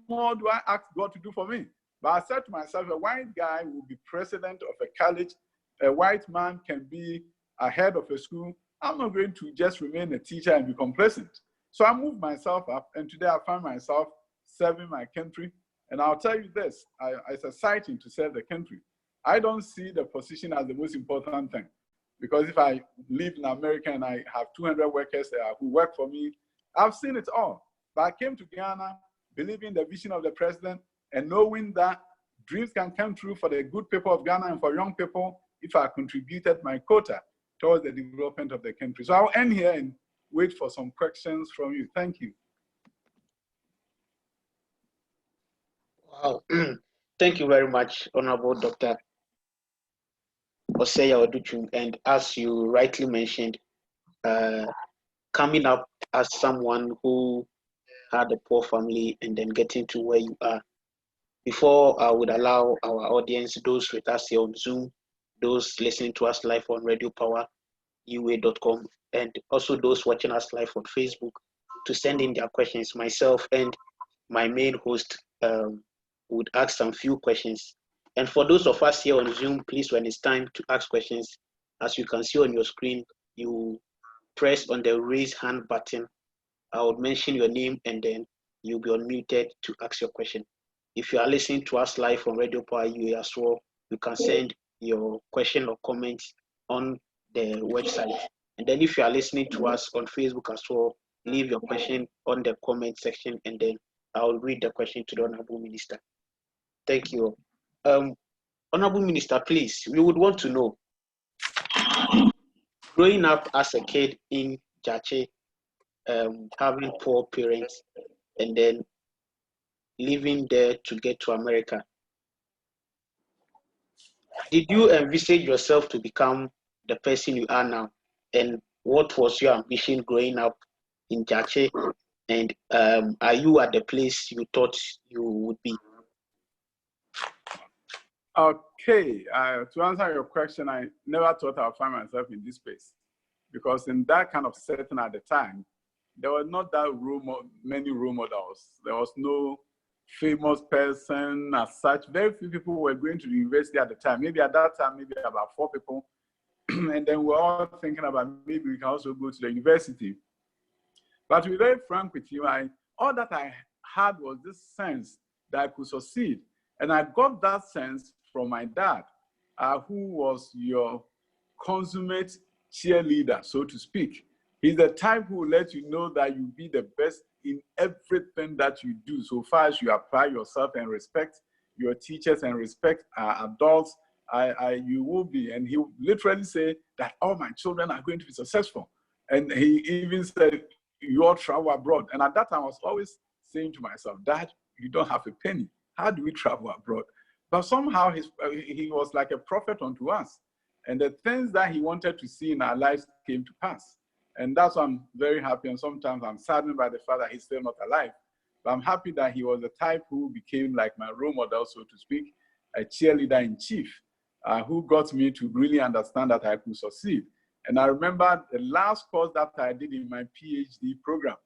more do I ask God to do for me? But I said to myself, a white guy will be president of a college. A white man can be a head of a school. I'm not going to just remain a teacher and be complacent. So I moved myself up, and today I find myself serving my country. And I'll tell you this, it's exciting to serve the country. I don't see the position as the most important thing, because if I live in America and I have 200 workers who work for me, I've seen it all. But I came to Ghana believing the vision of the president and knowing that dreams can come true for the good people of Ghana and for young people if I contributed my quota towards the development of the country. So I'll end here and wait for some questions from you. Thank you. Wow. Thank you very much, Honorable Dr. Oseya Oduchum. And as you rightly mentioned, coming up as someone who had a poor family and then getting to where you are. Before I would allow our audience, those with us here on Zoom, those listening to us live on Radio Power, UA.com, and also those watching us live on Facebook, to send in their questions. Myself and my main host would ask some few questions. And for those of us here on Zoom, please, when it's time to ask questions, as you can see on your screen, you press on the raise hand button. I would mention your name and then you'll be unmuted to ask your question. If you are listening to us live on Radio Power UA as well, you can send your question or comments on the website. And then if you are listening to us on Facebook as well, leave your question on the comment section and then I'll read the question to the Honorable Minister. Thank you. Honorable Minister, please, we would want to know, growing up as a kid in Jache, having poor parents, and then living there to get to America, did you envisage yourself to become the person you are now? And what was your ambition growing up in Jache? And are you at the place you thought you would be? Okay, to answer your question, I never thought I would find myself in this space, because in that kind of setting at the time, there were not that many role models. There was no famous person as such. Very few people were going to the university at the time. Maybe at that time, maybe about 4 people. And then we're all thinking about maybe we can also go to the university. But to be very frank with you, all that I had was this sense that I could succeed. And I got that sense from my dad, who was your consummate cheerleader, so to speak. He's the type who will let you know that you be the best in everything that you do, so far as you apply yourself and respect your teachers and respect adults, you will be. And he will literally say that all my children are going to be successful. And he even said, you all travel abroad. And at that time, I was always saying to myself, Dad, you don't have a penny. How do we travel abroad? But somehow he was like a prophet unto us. And the things that he wanted to see in our lives came to pass. And that's why I'm very happy. And sometimes I'm saddened by the fact that he's still not alive. But I'm happy that he was the type who became like my role model, so to speak, a cheerleader in chief, who got me to really understand that I could succeed. And I remember the last course that I did in my PhD program.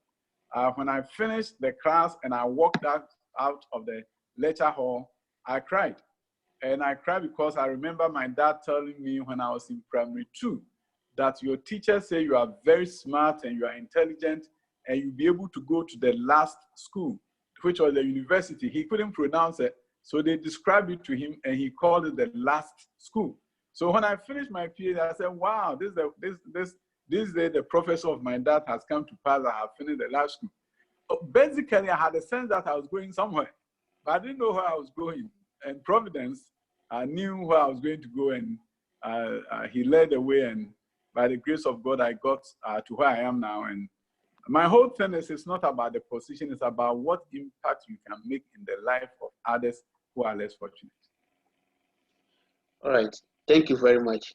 When I finished the class and I walked out of the lecture hall, I cried. And I cried because I remember my dad telling me when I was in primary 2 that your teachers say you are very smart and you are intelligent and you'll be able to go to the last school, which was the university. He couldn't pronounce it, so they described it to him and he called it the last school. So when I finished my PhD, I said, wow, this day the professor of my dad has come to pass. I have finished the last school. Basically, I had a sense that I was going somewhere, but I didn't know where I was going. And Providence, I knew where I was going to go, and he led the way. And by the grace of God, I got to where I am now. And my whole thing is, it's not about the position, it's about what impact you can make in the life of others who are less fortunate. All right, thank you very much.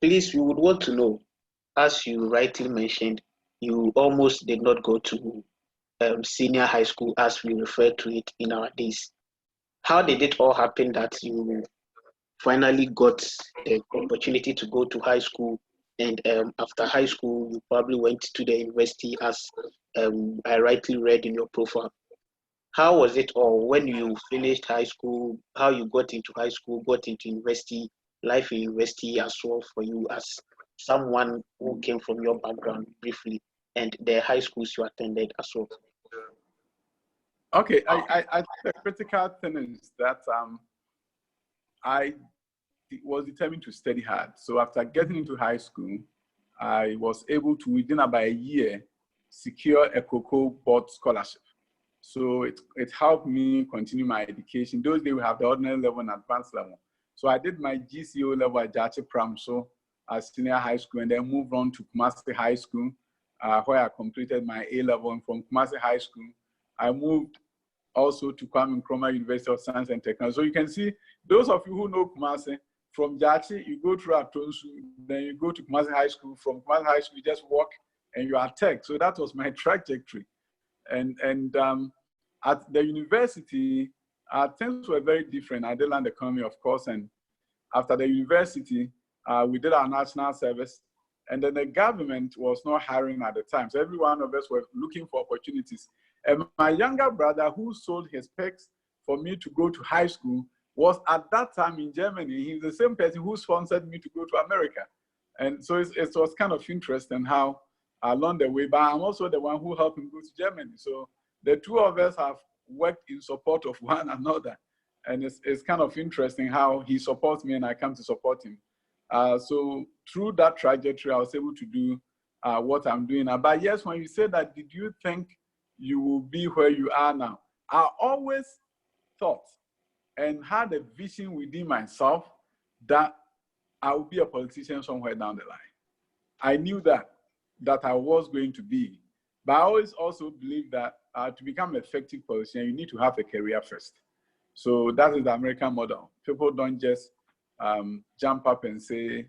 Please, we would want to know, as you rightly mentioned, you almost did not go to senior high school, as we refer to it in our days. How did it all happen that you finally got the opportunity to go to high school? And after high school, you probably went to the university, as I rightly read in your profile. How was it all when you finished high school? How you got into high school, got into university, life in university as well for you as someone who came from your background briefly, and the high schools you attended as well? Okay, I think the critical thing is that I was determined to study hard. So after getting into high school, I was able to, within about a year, secure a COCO board scholarship. So it helped me continue my education. Those days we have the ordinary level and advanced level. So I did my GCO level at Jache Pramso as senior high school, and then moved on to Kumasi High School, where I completed my A level. And from Kumasi High School, I moved also to Kwame Nkrumah University of Science and Technology. So you can see, those of you who know Kumasi, from Jachi, you go through Atonsu, then you go to Kumasi High School. From Kumasi High School, you just walk and you are tech. So that was my trajectory. And at the university, things were very different. I did land economy, of course, and after the university, we did our national service, and then the government was not hiring at the time. So every one of us were looking for opportunities. And my younger brother, who sold his specs for me to go to high school, was at that time in Germany. He's the same person who sponsored me to go to America. And so it was kind of interesting how along the way, but I'm also the one who helped him go to Germany. So the two of us have worked in support of one another. And it's kind of interesting how he supports me and I come to support him. So through that trajectory, I was able to do what I'm doing now. But yes, when you say that, did you think you will be where you are now? I always thought and had a vision within myself that I would be a politician somewhere down the line. I knew that I was going to be. But I always also believe that to become an effective politician, you need to have a career first. So that is the American model. People don't just jump up and say,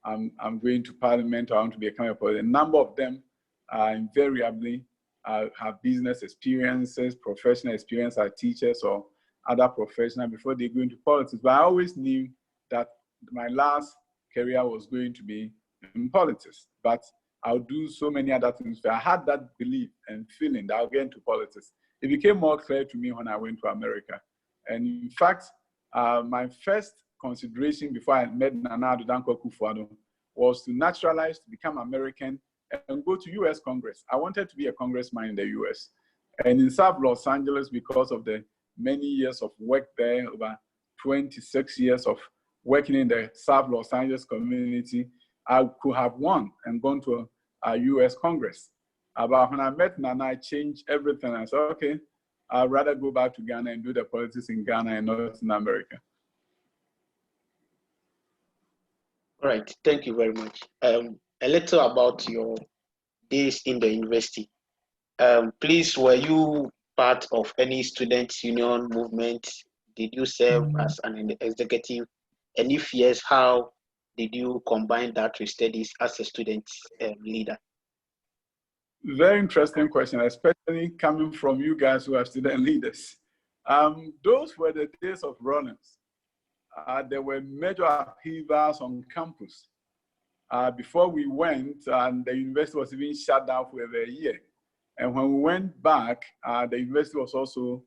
I'm going to parliament, or I want to become a politician. A number of them invariably have business experiences, professional experience as teachers or other professionals before they go into politics. But I always knew that my last career was going to be in politics. But I'll do so many other things. I had that belief and feeling that I'll get into politics. It became more clear to me when I went to America. And in fact, my first consideration before I met Nana Addo Dankwa Akufo-Addo was to naturalize, to become American, and go to US Congress. I wanted to be a congressman in the US. And in South Los Angeles, because of the many years of work there, over 26 years of working in the South Los Angeles community, I could have won and gone to a US Congress. But when I met Nana, I changed everything. I said, okay, I'd rather go back to Ghana and do the politics in Ghana and not in America. All right, thank you very much. A little about your days in the university. Please, were you part of any student union movement? Did you serve as an executive? And if yes, how did you combine that with studies as a student leader? Very interesting question, especially coming from you guys who are student leaders. Those were the days of Rollins. There were major upheavals on campus. Before we went, and the university was even shut down for over a year. And when we went back, the university was also,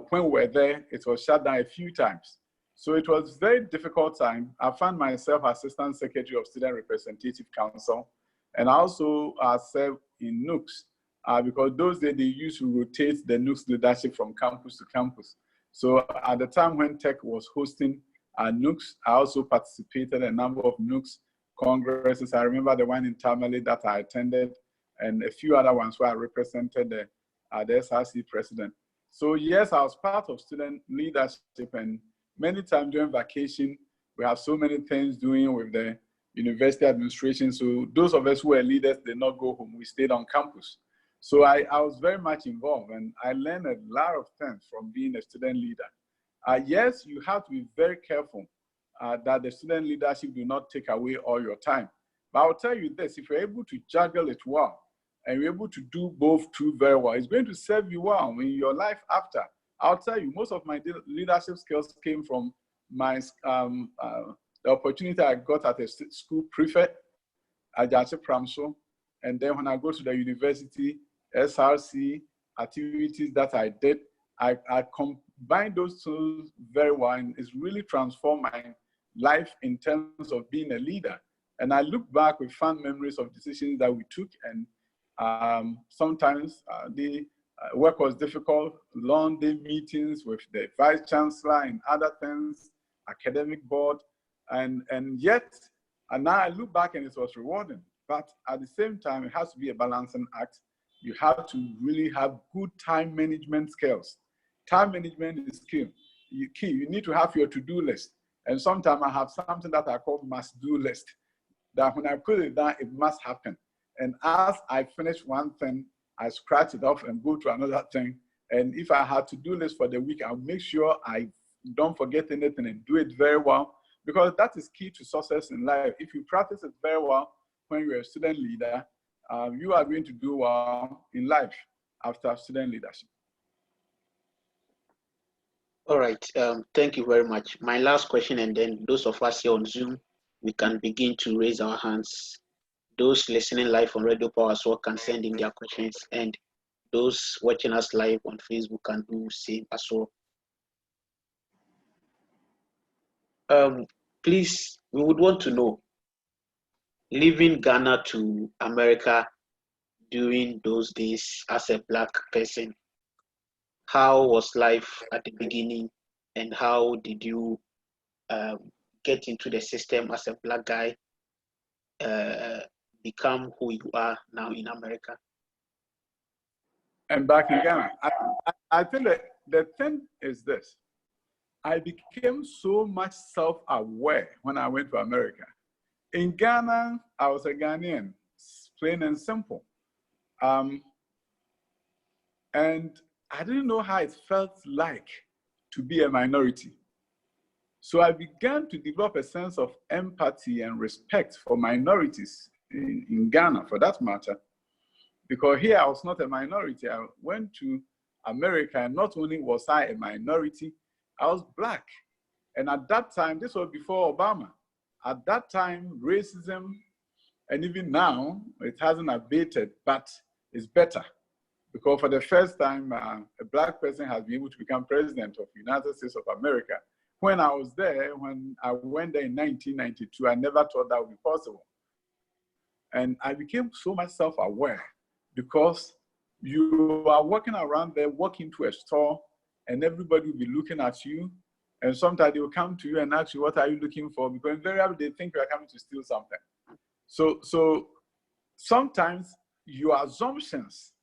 when we were there, it was shut down a few times. So it was a very difficult time. I found myself Assistant Secretary of Student Representative Council, and I also served in NUGS, because those days they used to rotate the NUGS leadership from campus to campus. So at the time when Tech was hosting NUGS, I also participated in a number of NUGS congresses. I remember the one in Tamale that I attended, and a few other ones where I represented the SRC president. So yes, I was part of student leadership, and many times during vacation, we have so many things doing with the university administration. So those of us who were leaders did not go home. We stayed on campus. So I was very much involved, and I learned a lot of things from being a student leader. Yes, you have to be very careful that the student leadership do not take away all your time. But I'll tell you this, if you're able to juggle it well, and you're able to do both two very well, it's going to serve you well in your life after. I'll tell you, most of my leadership skills came from my the opportunity I got at a school prefect at Jache Pramso. And then when I go to the university, SRC activities that I did, I combined those two very well, and it's really transformed my life in terms of being a leader. And I look back with fond memories of decisions that we took, and sometimes the work was difficult, long day meetings with the vice chancellor and other things, academic board, and yet, and now I look back and it was rewarding. But at the same time, it has to be a balancing act. You have to really have good time management skills. Time management is key. You need to have your to-do list. And sometimes I have something that I call must-do list, that when I put it down, it must happen. And as I finish one thing, I scratch it off and go to another thing And if I had to do this for the week, I'll make sure I don't forget anything and do it very well, because that is key to success in life. If you practice it very well when you're a student leader, you are going to do well in life after student leadership. All right. Thank you very much. My last question, and then those of us here on Zoom, we can begin to raise our hands. Those listening live on Radio Power as well can send in their questions, and those watching us live on Facebook can do same as well. Please, we would want to know, leaving Ghana to America during those days as a Black person, how was life at the beginning, and how did you get into the system as a Black guy, become who you are now in America? And back in Ghana, I think that the thing is this. I became so much self-aware when I went to America. In Ghana, I was a Ghanaian, plain and simple. And I didn't know how it felt like to be a minority. So I began to develop a sense of empathy and respect for minorities in Ghana, for that matter. Because here I was not a minority. I went to America, and not only was I a minority, I was Black. And at that time, this was before Obama. At that time, racism, and even now, it hasn't abated, but it's better. Because for the first time, a Black person has been able to become president of the United States of America. When I was there, when I went there in 1992, I never thought that would be possible. And I became so much self-aware, because you are walking around there, walking to a store, and everybody will be looking at you. And sometimes they will come to you and ask you, what are you looking for? Because invariably they think you are coming to steal something. So sometimes your assumptions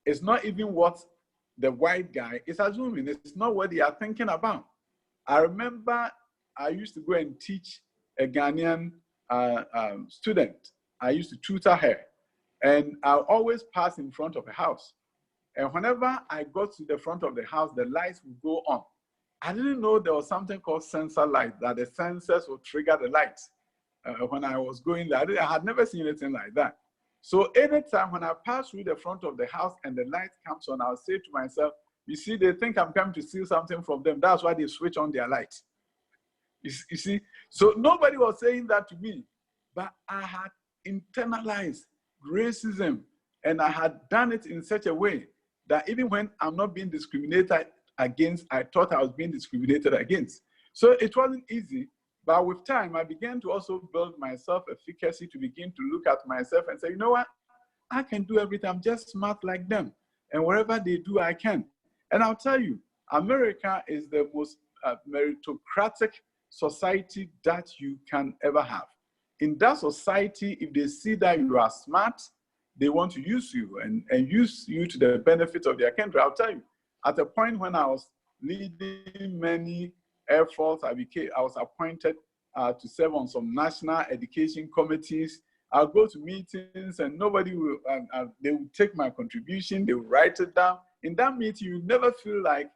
is not even what the white guy is assuming. It's not what they are thinking about. I remember I used to go and teach a Ghanaian student. I used to tutor her. And I always pass in front of a house. And whenever I got to the front of the house, the lights would go on. I didn't know there was something called sensor light, that the sensors would trigger the lights. When I was going there, I had never seen anything like that. So anytime when I pass through the front of the house and the light comes on, I'll say to myself, you see, they think I'm coming to steal something from them. That's why they switch on their lights. You see? So nobody was saying that to me, but I had internalized racism, and I had done it in such a way that even when I'm not being discriminated against, I thought I was being discriminated against. So it wasn't easy, but with time, I began to also build my self-efficacy, to begin to look at myself and say, you know what, I can do everything. I'm just smart like them. And wherever they do, I can. And I'll tell you, America is the most meritocratic society that you can ever have. In that society, if they see that you are smart, they want to use you and use you to the benefit of their country. I'll tell you, at a point when I was leading many efforts, I was appointed to serve on some national education committees. I'll go to meetings and nobody will, they will take my contribution, they will write it down. In that meeting, you never feel like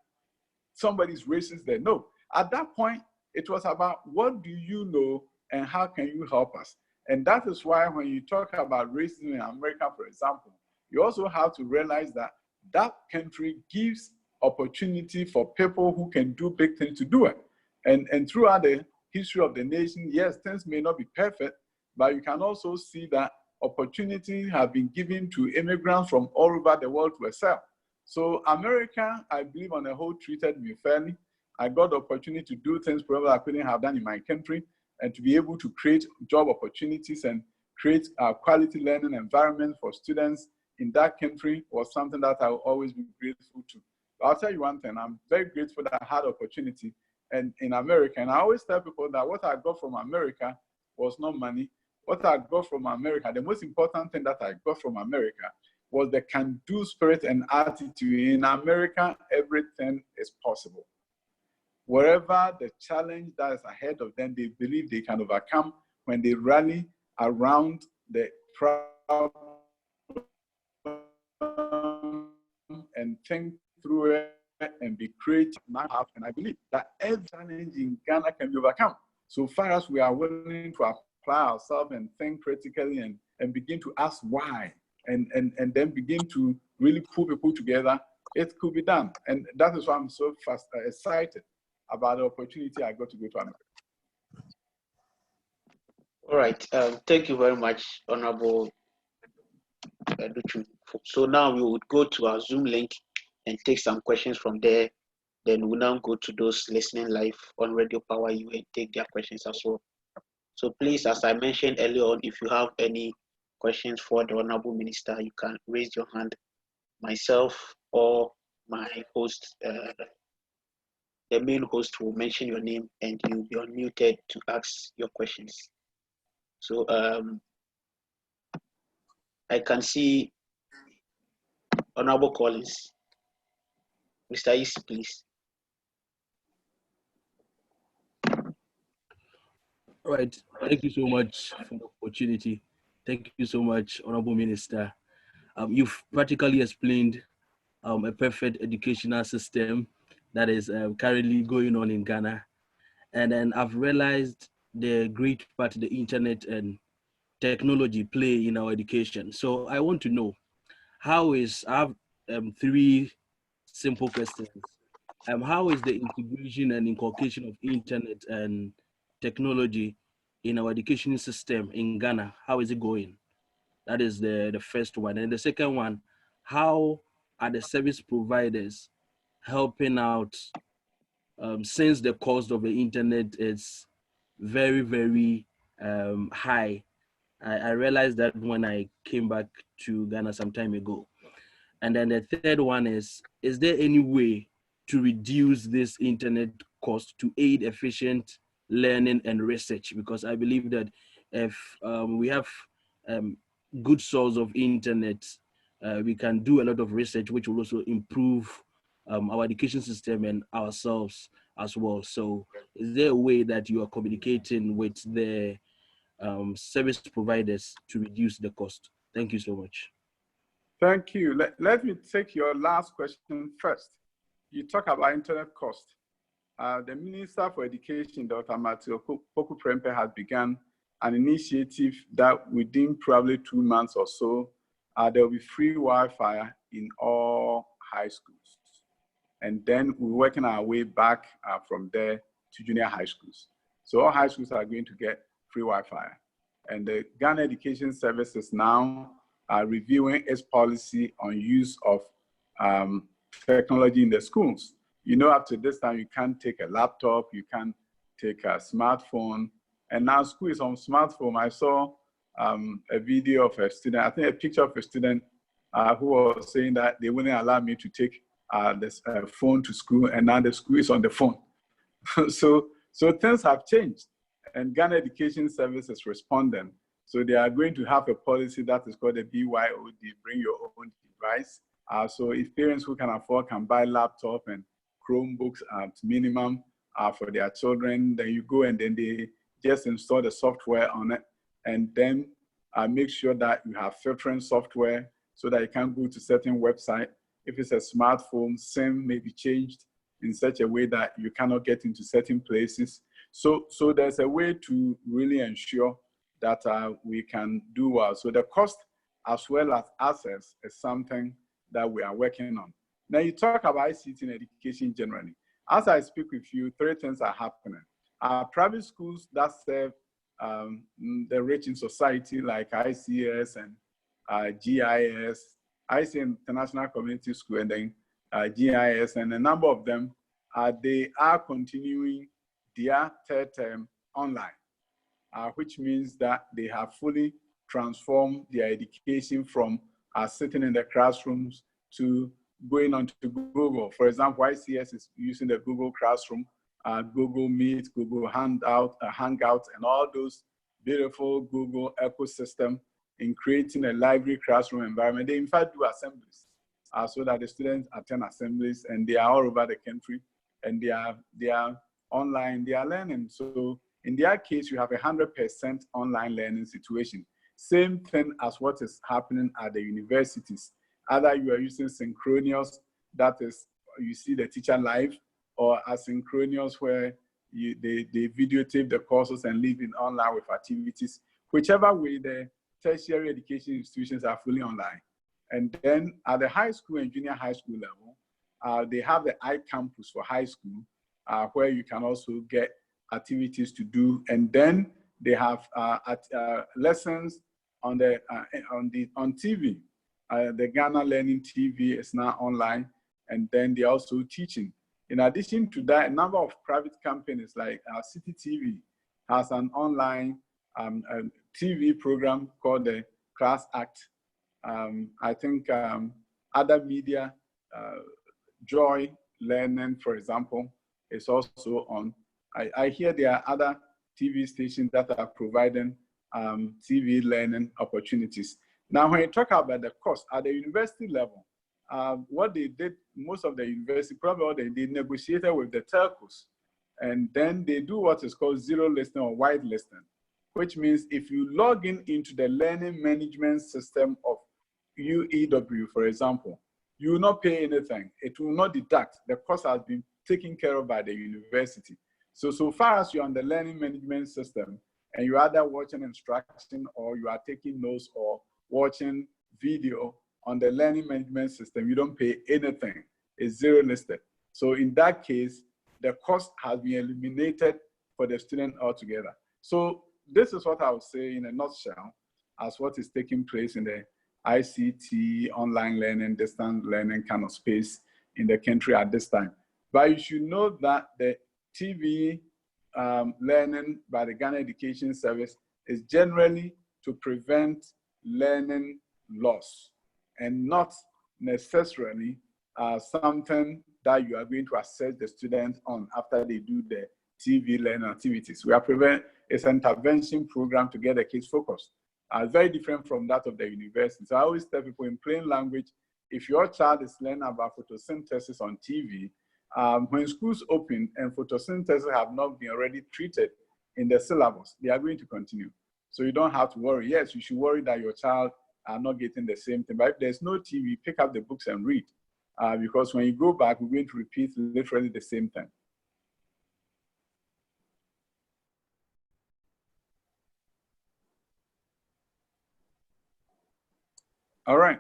somebody's racist there. No, at that point, it was about what do you know and how can you help us? And that is why when you talk about racism in America, for example, you also have to realize that that country gives opportunity for people who can do big things to do it. And throughout the history of the nation, yes, things may not be perfect, but you can also see that opportunities have been given to immigrants from all over the world to excel. So America, I believe on the whole, treated me fairly. I got the opportunity to do things probably I couldn't have done in my country, and to be able to create job opportunities and create a quality learning environment for students in that country was something that I will always be grateful to. I'll tell you one thing, I'm very grateful that I had opportunity in America. And I always tell people that what I got from America was not money. What I got from America, the most important thing that I got from America was the can-do spirit and attitude. In America, everything is possible. Wherever the challenge that is ahead of them, they believe they can overcome when they rally around the problem and think through it and be creative. And I believe that every challenge in Ghana can be overcome. So far as we are willing to apply ourselves and think critically and begin to ask why, and then begin to really pull people together, it could be done. And that is why I'm so excited about the opportunity I got to go to America. All right. Thank you very much, Honorable Duchu. So now we would go to our Zoom link and take some questions from there. Then we'll now go to those listening live on Radio Power U and take their questions as well. So please, as I mentioned earlier on, if you have any questions for the Honorable Minister, you can raise your hand. Myself or my host, the main host will mention your name and you'll be unmuted to ask your questions. So I can see Honorable Collins. Mr. Isi, please. All right. Thank you so much for the opportunity. Thank you so much, Honorable Minister. You've practically explained a perfect educational system that is currently going on in Ghana. And then I've realized the great part the internet and technology play in our education. So I want to know, I have three simple questions. How is the integration and inculcation of internet and technology in our education system in Ghana? How is it going? That is the first one. And the second one, how are the service providers helping out since the cost of the internet is very, very high? I realized that when I came back to Ghana some time ago. And then the third one is there any way to reduce this internet cost to aid efficient learning and research? Because I believe that if we have good source of internet, we can do a lot of research, which will also improve our education system and ourselves as well. So is there a way that you are communicating with the service providers to reduce the cost? Thank you so much. Thank you. Let me take your last question first. You talk about internet cost. The Minister for Education, Dr. Matthew Poku Prempeh, has begun an initiative that within probably 2 months or so, there will be free Wi-Fi in all high schools. And then we're working our way back from there to junior high schools. So all high schools are going to get free Wi-Fi. And the Ghana Education Services now are reviewing its policy on use of technology in the schools. You know, up to this time, you can't take a laptop, you can't take a smartphone, and now school is on smartphone. I saw a video of a student, I think a picture of a student who was saying that they wouldn't allow me to take this phone to school, and now the school is on the phone. So things have changed, and Ghana Education Service is responding. So they are going to have a policy that is called the BYOD, bring your own device. So if parents who can afford can buy laptop and Chromebooks at minimum for their children, then you go and then they just install the software on it, and then make sure that you have filtering software so that you can go to certain website. If it's a smartphone, SIM may be changed in such a way that you cannot get into certain places. So there's a way to really ensure that we can do well. So the cost as well as access is something that we are working on. Now you talk about ICT in education generally. As I speak with you, 3 things are happening. Private schools that serve the rich in society like ICS and GIS, IC International Community School, and then GIS, and a number of them, they are continuing their third term online. Which means that they have fully transformed their education from sitting in the classrooms to going on to Google. For example, ICS is using the Google Classroom, Google Meet, Google Hangouts, and all those beautiful Google ecosystem in creating a library classroom environment. They in fact do assemblies so that the students attend assemblies, and they are all over the country, and they are online, they are learning. So in their case, you have 100% online learning situation. Same thing as what is happening at the universities. Either you are using synchronous, that is you see the teacher live, or asynchronous where they videotape the courses and leave it online with activities. Whichever way, the tertiary education institutions are fully online. And then at the high school and junior high school level, they have the iCampus for high school, where you can also get activities to do. And then they have lessons on TV. The Ghana Learning TV is now online, and then they're also teaching. In addition to that, a number of private companies like City TV has an online TV program called the Class Act. I think other media, Joy Learning, for example, is also on. I hear there are other TV stations that are providing TV learning opportunities. Now, when you talk about the cost at the university level, what they did, most of the university, probably what they did, negotiated with the telcos, and then they do what is called zero listing or white listing, which means if you log into the learning management system of UEW, for example, you will not pay anything. It will not deduct. The cost has been taken care of by the university. So far as you're on the learning management system and you're either watching instruction or you are taking notes or watching video on the learning management system, you don't pay anything. It's zero listed. So in that case, the cost has been eliminated for the student altogether. So this is what I would say in a nutshell as what is taking place in the ICT, online learning, distance learning kind of space in the country at this time. But you should know that the TV learning by the Ghana Education Service is generally to prevent learning loss and not necessarily something that you are going to assess the student on after they do the TV learning activities. It's an intervention program to get the kids focused. Very different from that of the university. So I always tell people in plain language, if your child is learning about photosynthesis on TV, when schools open and photosynthesis have not been already treated in the syllabus, they are going to continue. So you don't have to worry. Yes, you should worry that your child are not getting the same thing. But if there's no TV, pick up the books and read. Because when you go back, we're going to repeat literally the same thing. All right.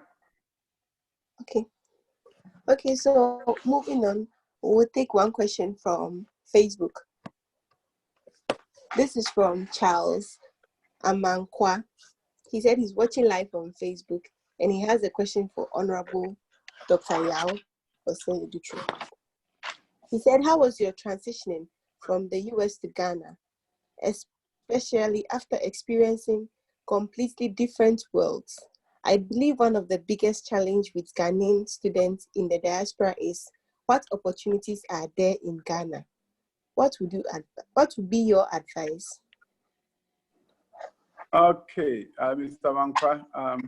Okay, so moving on, we'll take one question from Facebook. This is from Charles Amankwa. He said he's watching live on Facebook and he has a question for Honorable Dr. Yao Osei-Dutro. He said, how was your transitioning from the US to Ghana, especially after experiencing completely different worlds? I believe one of the biggest challenges with Ghanaian students in the diaspora is what opportunities are there in Ghana? What would be your advice? Okay, Mr. Mankwa.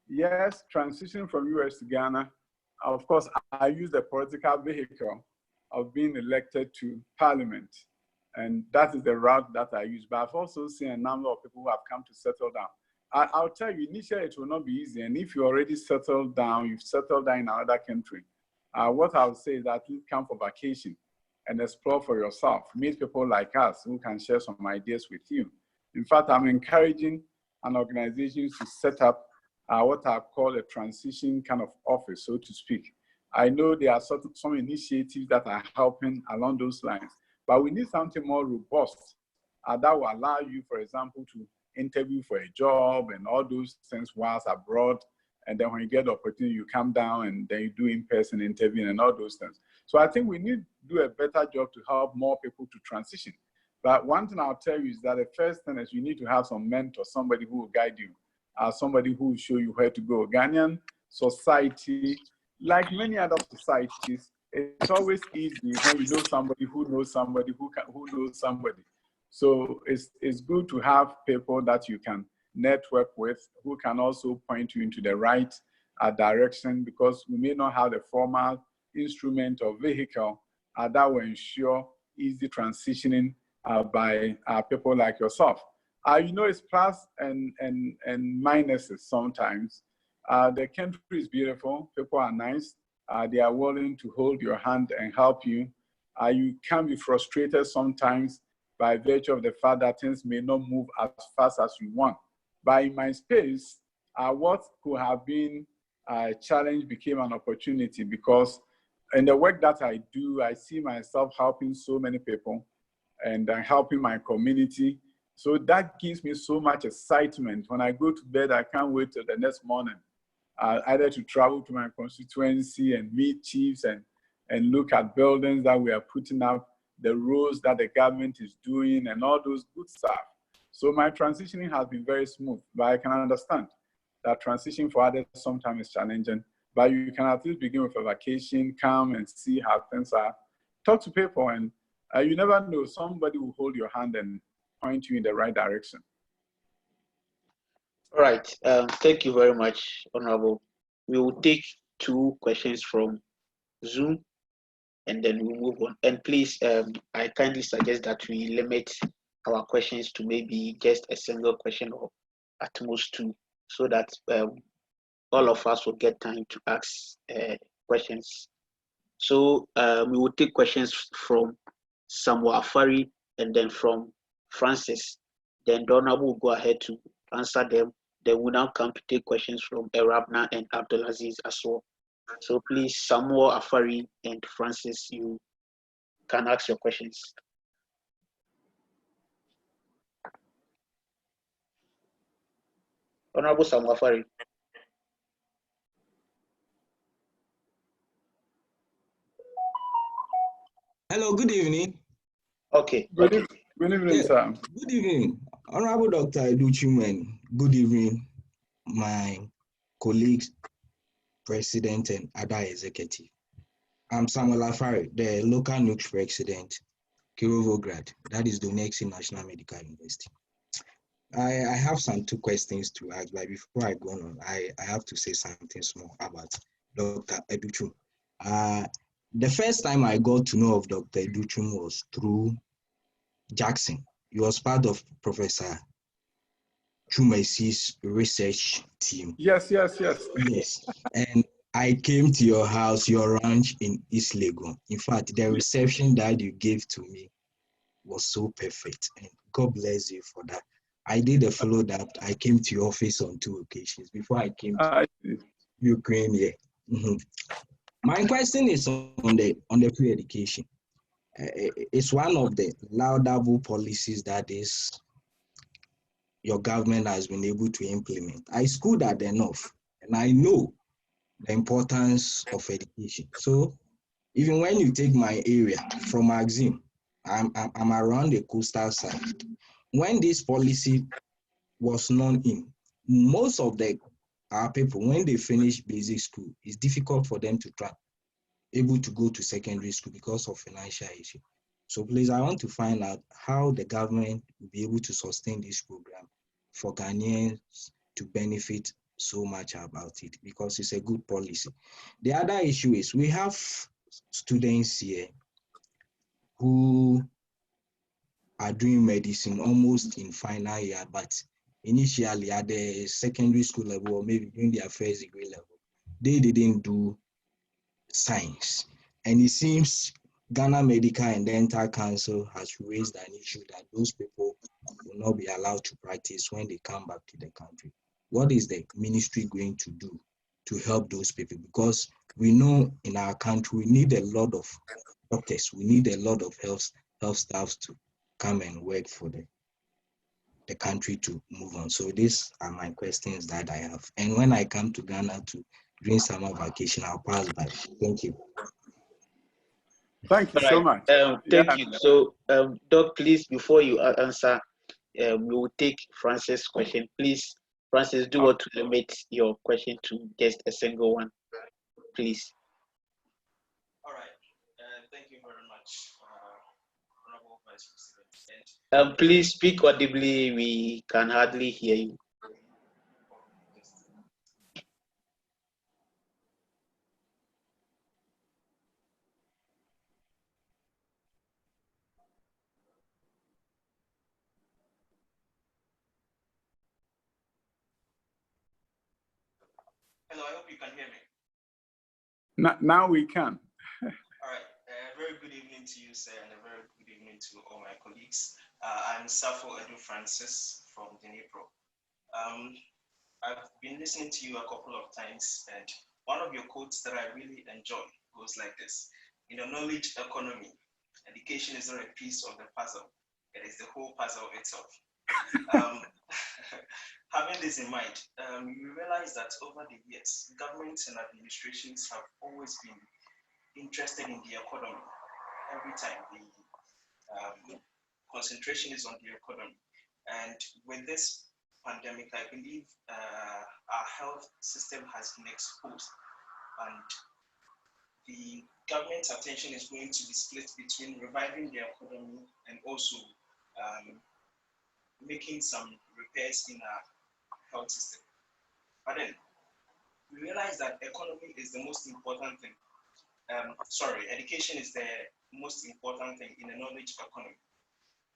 Yes, transition from US to Ghana. Of course, I use the political vehicle of being elected to Parliament. And that is the route that I use. But I've also seen a number of people who have come to settle down. I'll tell you, initially it will not be easy. And if you already settled down, you've settled down in another country, what I would say is that you come for vacation and explore for yourself. Meet people like us who can share some ideas with you. In fact, I'm encouraging an organization to set up what I call a transition kind of office, so to speak. I know there are some initiatives that are helping along those lines, but we need something more robust that will allow you, for example, to interview for a job and all those things whilst abroad. And then when you get the opportunity, you come down and then you do in-person interviewing and all those things. So I think we need to do a better job to help more people to transition. But one thing I'll tell you is that the first thing is you need to have some mentor, somebody who will guide you, somebody who will show you where to go. Ghanaian society, like many other societies, it's always easy when you know somebody who knows somebody who knows somebody. So it's good to have people that you can network with who can also point you into the right direction, because we may not have the formal instrument or vehicle that will ensure easy transitioning by people like yourself. You know, it's plus and minuses sometimes. The country is beautiful, people are nice, they are willing to hold your hand and help you. You can be frustrated sometimes by virtue of the fact that things may not move as fast as you want. But in my space, what could have been a challenge became an opportunity, because in the work that I do, I see myself helping so many people and helping my community. So that gives me so much excitement. When I go to bed, I can't wait till the next morning, either to travel to my constituency and meet chiefs and look at buildings that we are putting up, the roads that the government is doing, and all those good stuff. So my transitioning has been very smooth, but I can understand that transition for others sometimes is challenging. But you can at least begin with a vacation, come and see how things are, talk to people, and you never know, somebody will hold your hand and point you in the right direction. All right. Thank you very much, Honorable. We will take 2 questions from Zoom, and then we'll move on. And please, I kindly suggest that we limit our questions to maybe just a single question or at most 2, so that all of us will get time to ask questions. So we will take questions from Samuel Afari and then from Francis. Then the Honorable will go ahead to answer them. Then we'll now come to take questions from Erabna and Abdulaziz as well. So please, Samuel Afari and Francis, you can ask your questions. Honorable Samuel Afari. Hello, good evening. Okay. Good evening, sir. Good evening, Honorable Dr. Educhum. Good evening, my colleagues, president, and other executive. I'm Samuel Afari, the local NUGS president, Kirovograd, that is Donetsk National Medical University. I have some 2 questions to ask, but before I go on, I have to say something small about Dr. Educhum. The first time I got to know of Dr. Educhum was through Jackson. He was part of Professor Chumesi's research team. Yes. Yes. And I came to your house, your ranch in East Legon. In fact, the reception that you gave to me was so perfect. And God bless you for that. I did a follow-up. I came to your office on 2 occasions before I came to Ukraine here. My question is on the free education. It's one of the laudable policies that your government has been able to implement. I schooled at the North, and I know the importance of education. So even when you take my area from Maxim, I'm around the coastal side. When this policy was known in, most of our people, when they finish basic school, it's difficult for them to able to go to secondary school because of financial issue. So please, I want to find out how the government will be able to sustain this program for Ghanaians to benefit so much about it, because it's a good policy. The other issue is we have students here who are doing medicine almost in final year, but initially at the secondary school level or maybe during their first degree level, they didn't do science. And it seems Ghana Medical and Dental Council has raised an issue that those people will not be allowed to practice when they come back to the country. What is the ministry going to do to help those people? Because we know in our country, we need a lot of doctors, we need a lot of health staff to come and work for the country to move on. So these are my questions that I have. And when I come to Ghana during summer vacation, I'll pass by. Thank you. Thank you so much. Thank you. So, Doc, please, before you answer, we will take Francis' question. Please, Francis, do want to limit your question to just a single one, please. All right. Thank you very much, Honorable Vice President. Please speak audibly. We can hardly hear you. Hello, I hope you can hear me. Now we can. All right. Very good evening to you, sir, and a very good evening to all my colleagues. I'm Safo Edu Francis from Dnipro. I've been listening to you a couple of times, and one of your quotes that I really enjoy goes like this: in a knowledge economy, education is not a piece of the puzzle, it is the whole puzzle itself. Having this in mind, you realize that over the years, governments and administrations have always been interested in the economy. Every time the concentration is on the economy. And with this pandemic, I believe our health system has been exposed, and the government's attention is going to be split between reviving the economy and also making some repairs in our health system. But then we realize that economy is the most important thing. Education is the most important thing in a knowledge economy.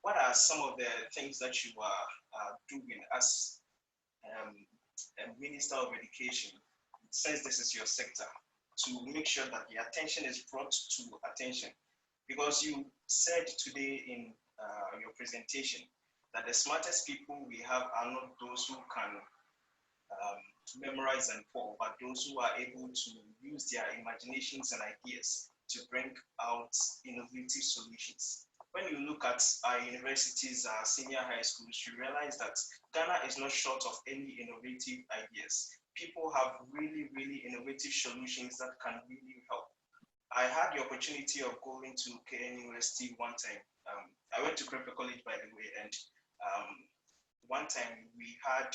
What are some of the things that you are doing as a Minister of Education, since this is your sector, to make sure that the attention is brought to attention? Because you said today in your presentation that the smartest people we have are not those who can memorize and fall, but those who are able to use their imaginations and ideas to bring out innovative solutions. When you look at our universities, our senior high schools, you realize that Ghana is not short of any innovative ideas. People have really, really innovative solutions that can really help. I had the opportunity of going to KN University one time. I went to Crepe College, by the way, and one time we had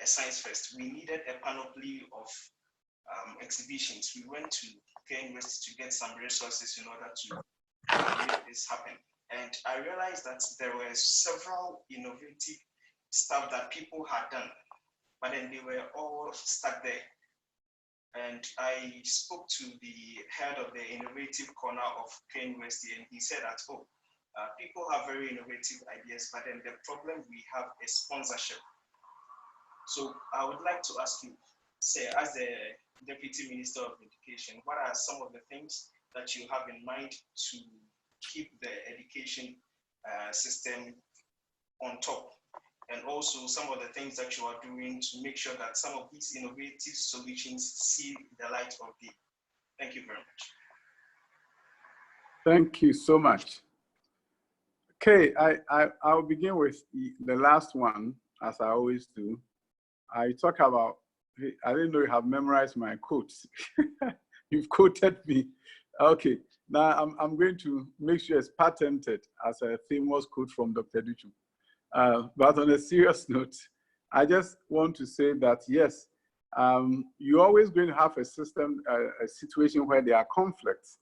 a science fest. We needed a panoply of exhibitions. We went to KN University to get some resources in order to make this happen. And I realized that there were several innovative stuff that people had done, but then they were all stuck there. And I spoke to the head of the innovative corner of KN University, and he said that, people have very innovative ideas, but then the problem we have is sponsorship. So I would like to ask you, say, as the Deputy Minister of Education, what are some of the things that you have in mind to keep the education system on top, and also some of the things that you are doing to make sure that some of these innovative solutions see the light of day? Thank you very much. Thank you so much. Okay, I'll begin with the last one, as I always do. I talk about, I didn't know you have memorized my quotes. You've quoted me. Okay, now I'm going to make sure it's patented as a famous quote from Dr. Duchu. But on a serious note, I just want to say that, yes, you're always going to have a system, a situation where there are conflicts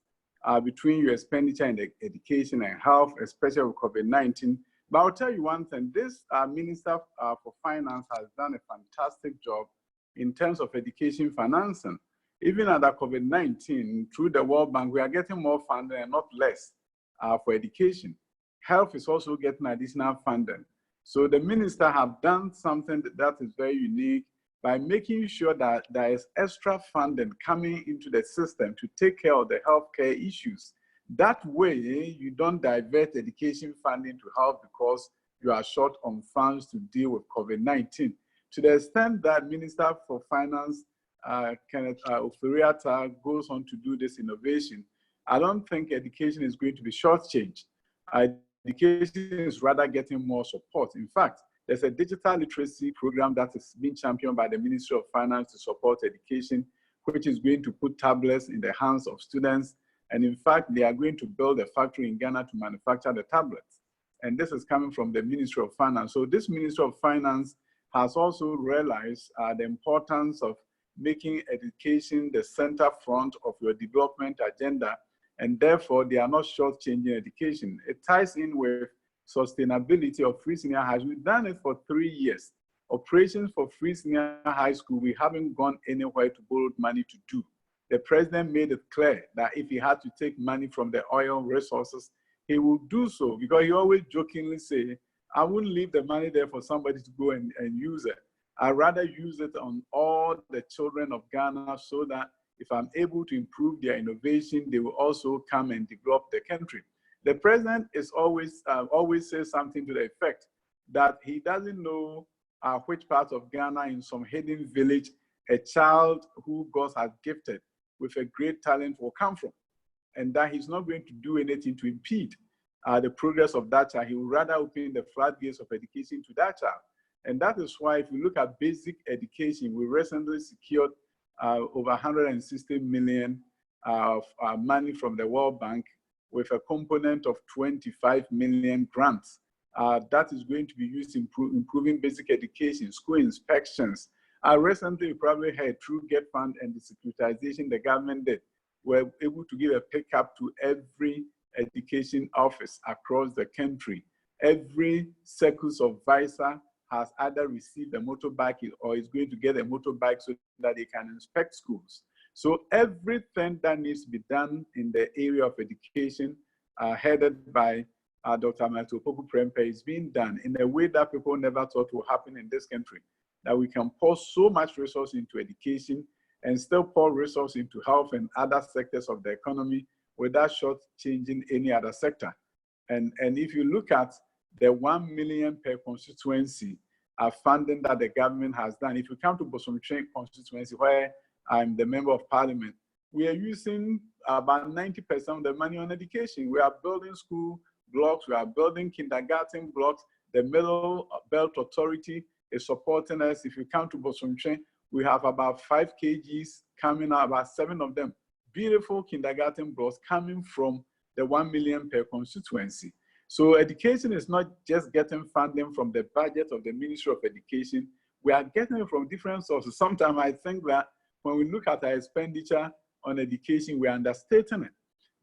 between your expenditure in education and health, especially with COVID-19. But I'll tell you one thing, this Minister for Finance has done a fantastic job in terms of education financing. Even under COVID-19, through the World Bank, we are getting more funding and not less for education. Health is also getting additional funding. So the minister have done something that is very unique by making sure that there is extra funding coming into the system to take care of the healthcare issues. That way, you don't divert education funding to health because you are short on funds to deal with COVID-19. To the extent that Minister for Finance, Kenneth Oferiatta, goes on to do this innovation, I don't think education is going to be shortchanged. Education is rather getting more support. In fact, there's a digital literacy program that is being championed by the Ministry of Finance to support education, which is going to put tablets in the hands of students. And in fact, they are going to build a factory in Ghana to manufacture the tablets. And this is coming from the Ministry of Finance. So this Ministry of Finance has also realized the importance of making education the center front of your development agenda. And therefore, they are not shortchanging education. It ties in with sustainability of free senior high school. We've done it for 3 years. Operations for free senior high school, we haven't gone anywhere to borrow money to do. The president made it clear that if he had to take money from the oil resources, he would do so, because he always jokingly say, I wouldn't leave the money there for somebody to go and use it. I'd rather use it on all the children of Ghana so that if I'm able to improve their innovation, they will also come and develop the country. The president is always says something to the effect that he doesn't know which part of Ghana, in some hidden village, a child who God has gifted with a great talent will come from, and that he's not going to do anything to impede the progress of that child. He would rather open the floodgates of education to that child. And that is why, if you look at basic education, we recently secured over 160 million of money from the World Bank, with a component of 25 million grants. That is going to be used in improving basic education, school inspections. Recently, you probably heard through GET Fund and the securitization the government did, we're able to give a pickup to every education office across the country. Every circle supervisor has either received a motorbike or is going to get a motorbike so that they can inspect schools. So everything that needs to be done in the area of education, headed by Dr. Matthew Poku Prempe, is being done in a way that people never thought would happen in this country. That we can pour so much resource into education and still pour resource into health and other sectors of the economy without shortchanging any other sector. And if you look at the 1 million per constituency funding that the government has done, if you come to Bosomtwe constituency, where I'm the member of parliament, we are using about 90% of the money on education. We are building school blocks, we are building kindergarten blocks. The Middle Belt Authority is supporting us. If you come to Bosomtwe, we have about 5 kgs coming out, about 7 of them. Beautiful kindergarten blocks coming from the 1 million per constituency. So education is not just getting funding from the budget of the Ministry of Education. We are getting it from different sources. Sometimes I think that when we look at our expenditure on education, we're understating it,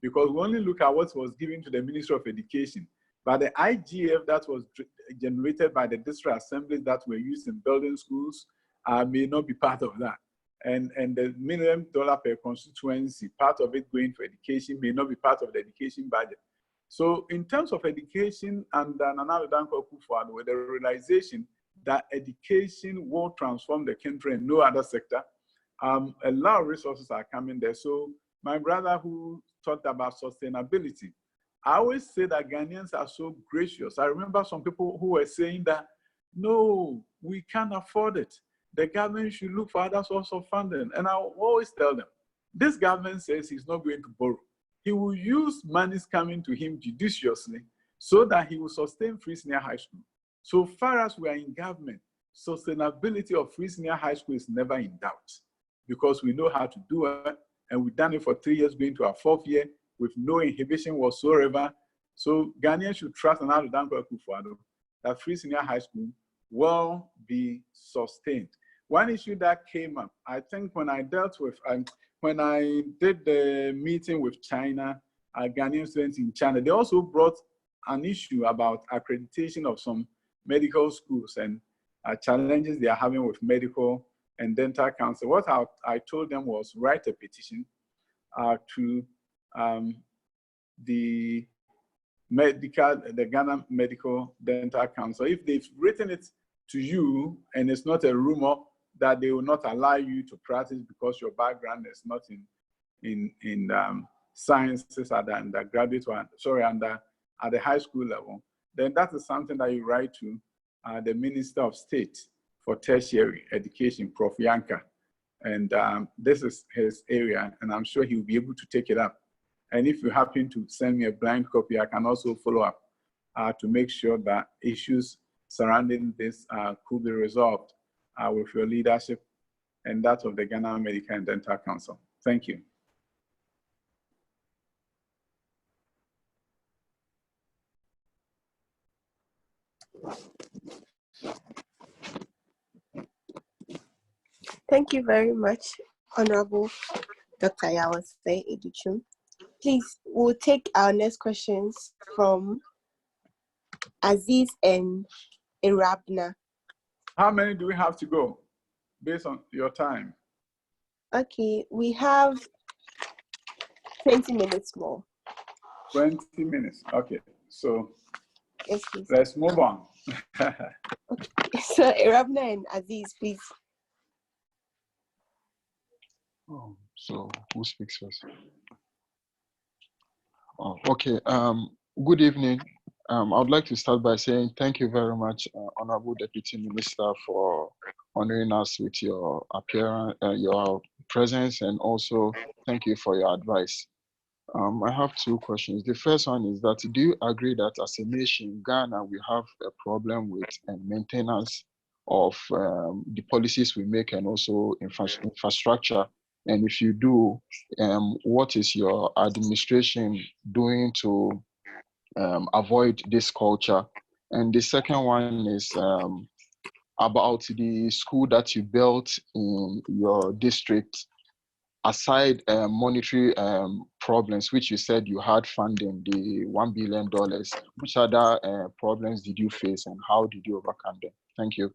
because we only look at what was given to the Ministry of Education. But the IGF that was generated by the district assemblies that were used in building schools may not be part of that. And the $1 million per constituency, part of it going to education, may not be part of the education budget. So in terms of education, and Nana Danko Akufo-Addo, with the realization that education will transform the country and no other sector, a lot of resources are coming there. So my brother who talked about sustainability, I always say that Ghanaians are so gracious. I remember some people who were saying that, no, we can't afford it. The government should look for other sources of funding. And I always tell them, this government says he's not going to borrow. He will use monies coming to him judiciously so that he will sustain Free Senior High School. So far as we are in government, sustainability of Free Senior High School is never in doubt, because we know how to do it, and we've done it for 3 years, going to our 4th year with no inhibition whatsoever. So Ghanaians should trust Nana Danko Akufo-Addo that Free Senior High School will be sustained. One issue that came up, I think when I dealt with, when I did the meeting with China, Ghanaian students in China, they also brought an issue about accreditation of some medical schools and challenges they are having with medical and dental council. What I told them was write a petition to the Ghana Medical Dental Council. If they've written it to you and it's not a rumor, that they will not allow you to practice because your background is not in sciences at the undergraduate or at the high school level, then that is something that you write to the Minister of State for Tertiary Education, Prof. Yanka. And this is his area, and I'm sure he will be able to take it up. And if you happen to send me a blind copy, I can also follow up to make sure that issues surrounding this could be resolved with your leadership and that of the Ghana Medical and Dental Council. Thank you. Thank you very much, Honorable Dr. Yawase Edichum. Please, we'll take our next questions from Aziz and Irabna. How many do we have to go based on your time? Okay, we have 20 minutes more. 20 minutes, okay. So yes, please. Let's move on. Okay, so Irabna and Aziz, please. Oh, So who speaks first? Oh, okay. Good evening. I would like to start by saying thank you very much, Honorable Deputy Minister, for honoring us with your appearance, your presence, and also thank you for your advice. I have two questions. The first one is that, do you agree that as a nation, Ghana, we have a problem with maintenance of the policies we make and also infrastructure? And if you do, what is your administration doing to avoid this culture? And the second one is about the school that you built in your district. Aside monetary problems, which you said you had funding, the $1 billion, which other problems did you face and how did you overcome them? Thank you.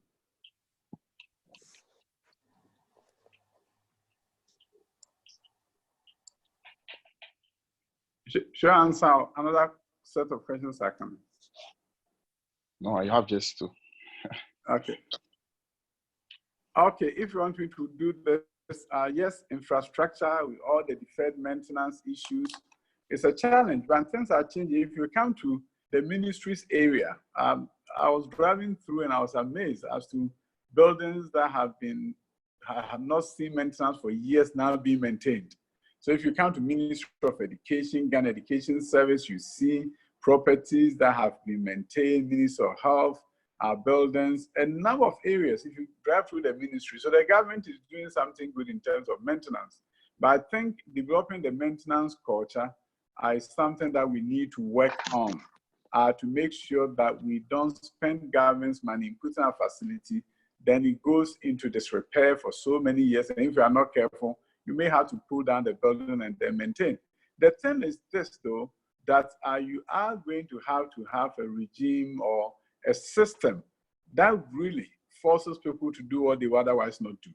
Should I answer another set of questions I can? No, I have just two. Okay. Okay, if you want me to do this, yes, infrastructure with all the deferred maintenance issues, it's a challenge, but things are changing. If you come to the ministry's area, I was driving through and I was amazed as to buildings that have not seen maintenance for years now being maintained. So if you come to Ministry of Education, Ghana Education Service, you see properties that have been maintained, Ministry of Health, buildings, a number of areas if you drive through the ministry. So the government is doing something good in terms of maintenance. But I think developing the maintenance culture is something that we need to work on to make sure that we don't spend government's money in putting a facility, then it goes into disrepair for so many years. And if you are not careful, you may have to pull down the building and then maintain. The thing is this, though, that you are going to have a regime or a system that really forces people to do what they would otherwise not do.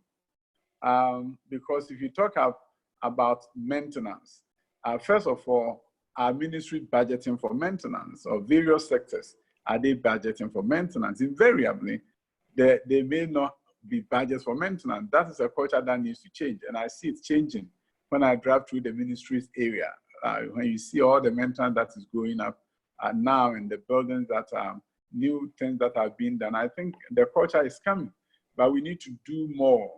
Because if you talk about maintenance, first of all, our ministry budgeting for maintenance of various sectors, are they budgeting for maintenance? Invariably, they may not be budgets for maintenance. That is a culture that needs to change. And I see it changing when I drive through the ministry's area. When you see all the maintenance that is going up now in the buildings that new things that have been done, I think the culture is coming, but we need to do more.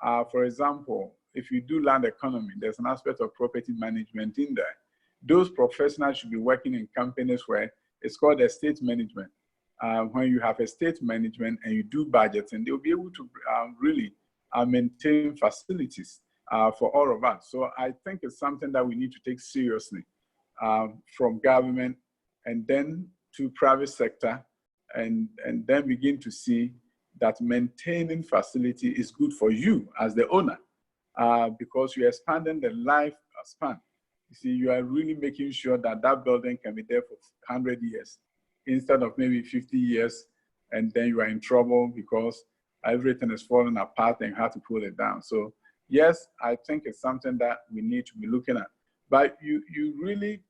For example, if you do land economy, there's an aspect of property management in there. Those professionals should be working in companies where it's called estate management. When you have estate management and you do budgeting, they'll be able to really maintain facilities for all of us. So I think it's something that we need to take seriously from government and then to private sector, and then begin to see that maintaining facility is good for you as the owner because you're expanding the life span. You see, you are really making sure that that building can be there for 100 years instead of maybe 50 years, and then you are in trouble because everything is falling apart and you have to pull it down. So yes, I think it's something that we need to be looking at. But you really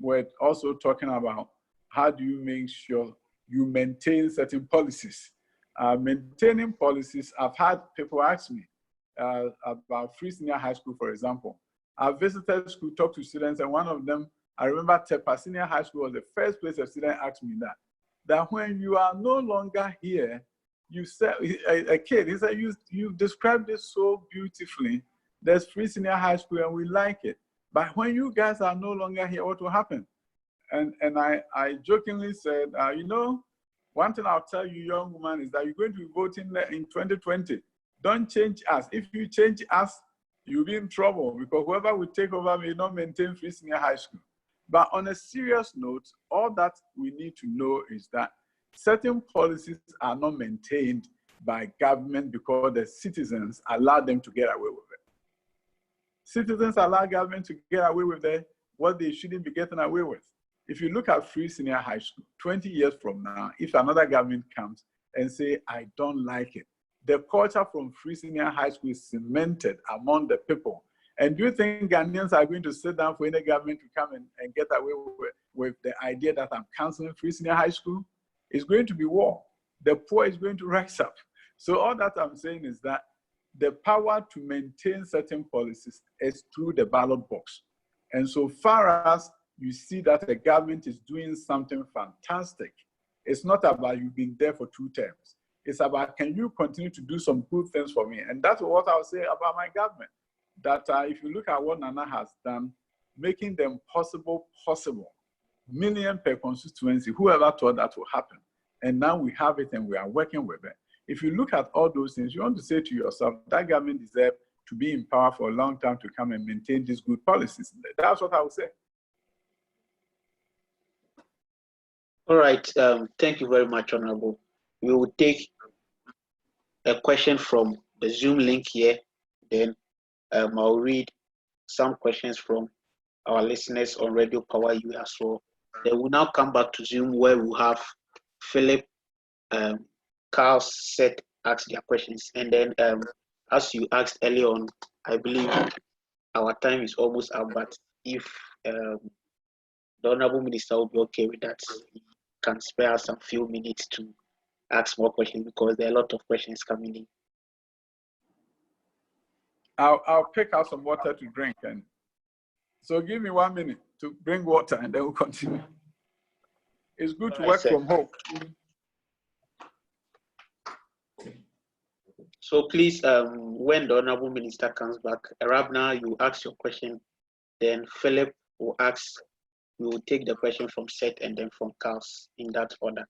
were also talking about how do you make sure you maintain certain policies. Maintaining policies, I've had people ask me about Free Senior High School, for example. I visited school, talked to students, and one of them, I remember Tepa Senior High School was the first place a student asked me that when you are no longer here, you said, a kid, he said, you described this so beautifully. There's Free Senior High School and we like it. But when you guys are no longer here, what will happen? And I jokingly said, you know, one thing I'll tell you, young woman, is that you're going to be voting in 2020. Don't change us. If you change us, you'll be in trouble because whoever will take over may not maintain Free Senior High School. But on a serious note, all that we need to know is that certain policies are not maintained by government because the citizens allow them to get away with it. Citizens allow government to get away with what they shouldn't be getting away with. If you look at Free Senior High School, 20 years from now, if another government comes and say, I don't like it, the culture from Free Senior High School is cemented among the people. And do you think Ghanaians are going to sit down for any government to come and get away with the idea that I'm canceling Free Senior High School? It's going to be war. The poor is going to rise up. So all that I'm saying is that the power to maintain certain policies is through the ballot box. And so far as you see that the government is doing something fantastic, it's not about you being there for 2 terms. It's about, can you continue to do some good things for me? And that's what I'll say about my government. That if you look at what Nana has done, making the impossible possible, million per constituency, whoever thought that would happen. And now we have it and we are working with it. If you look at all those things, you want to say to yourself, that government deserves to be in power for a long time to come and maintain these good policies. That's what I would say. All right. Thank you very much, Honorable. We will take a question from the Zoom link here. Then I'll read some questions from our listeners on Radio Power U as well. Then we'll now come back to Zoom where we'll have Philip, Carl, Seth ask their questions. And then as you asked earlier on, I believe our time is almost up, but if the Honorable Minister will be okay with that, he can spare us some few minutes to ask more questions because there are a lot of questions coming in. I'll pick out some water to drink, and so give me 1 minute to bring water and then we'll continue. It's good to work from home. So please, when the Honorable Minister comes back, Arabna, you ask your question, then Philip will ask, we will take the question from Seth and then from Carls in that order.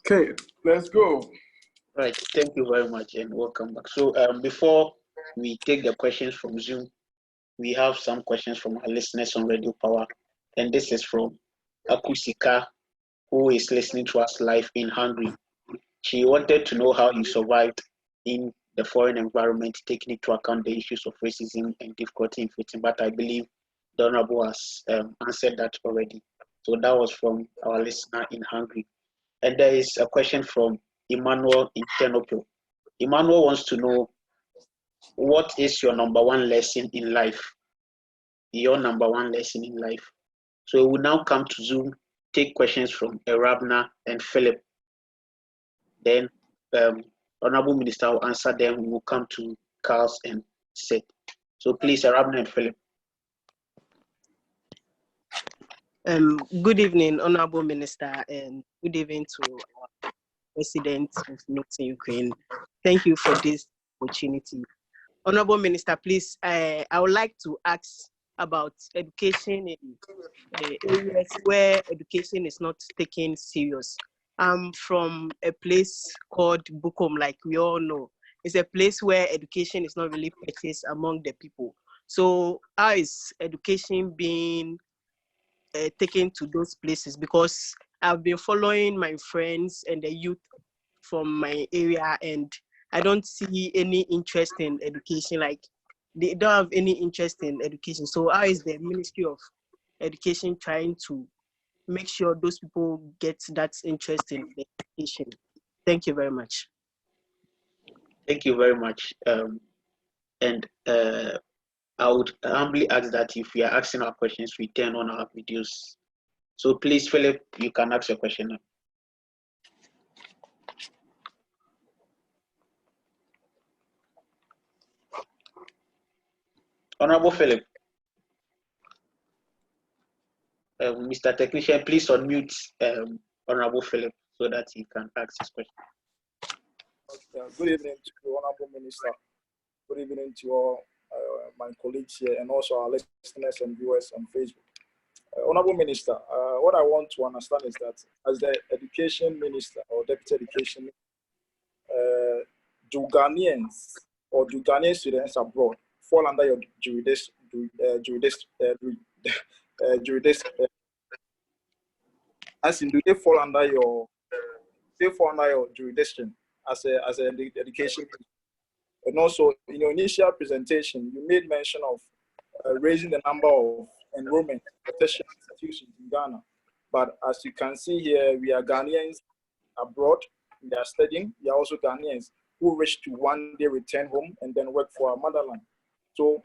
Okay, let's go. Right, thank you very much and welcome back. So before we take the questions from Zoom, we have some questions from our listeners on Radio Power. And this is from Akusika, who is listening to us live in Hungary. She wanted to know how you survived in the foreign environment, taking into account the issues of racism and difficulty in fitting, but I believe the Honorable has answered that already. So that was from our listener in Hungary. And there is a question from Emmanuel in Tenopil. Emmanuel wants to know, what is your #1 lesson in life? Your #1 lesson in life. So we will now come to Zoom, take questions from Arabna and Philip. Then Honorable Minister will answer them. We will come to Carls and Seth. So please, Arabna and Philip. Good evening, Honorable Minister, and good evening to our President of NUGS-UKRAINE. Thank you for this opportunity. Honorable Minister, please, I would like to ask about education in areas where education is not taken serious. I'm from a place called Bukom, like we all know. It's a place where education is not really practiced among the people. So how is education being taken to those places? Because I've been following my friends and the youth from my area, and I don't see any interest in education. Like, they don't have any interest in education. So how is the Ministry of Education trying to make sure those people get that interest in education? Thank you very much. Thank you very much. And I would humbly ask that if we are asking our questions, we turn on our videos. So please, Philip, you can ask your question now. Honorable Philip. Mr. Technician, please unmute Honorable Philip so that he can ask his question. Good evening to the Honorable Minister. Good evening to all my colleagues here and also our listeners and viewers on Facebook. Honorable Minister, what I want to understand is that as the Education Minister or Deputy Education, do Ghanaians or do Ghanaian students abroad fall under your jurisdiction? As in, do they fall under your jurisdiction as an education minister? And also, in your initial presentation, you made mention of raising the number of enrollment tertiary institutions in Ghana. But as you can see here, we are Ghanaians abroad. They are studying. We are also Ghanaians who wish to one day return home and then work for our motherland. So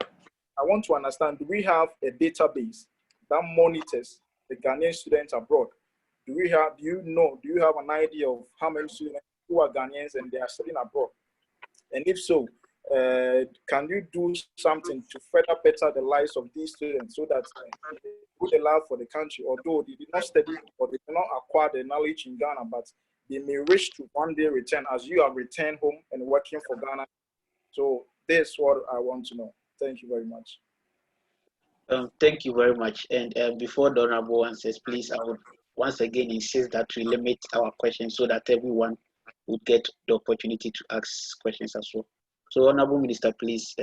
I want to understand, do we have a database that monitors the Ghanaian students abroad? Do you have an idea of how many students who are Ghanaians and they are studying abroad? And if so, can you do something to further better the lives of these students so that they would allow for the country, although they did not study or they did not acquire the knowledge in Ghana, but they may wish to one day return as you have returned home and working for Ghana? So this is what I want to know. Thank you very much. Thank you very much. And before the Honorable answers, please, I would once again insist that we limit our questions so that everyone would get the opportunity to ask questions as well. So, Honorable Minister, please,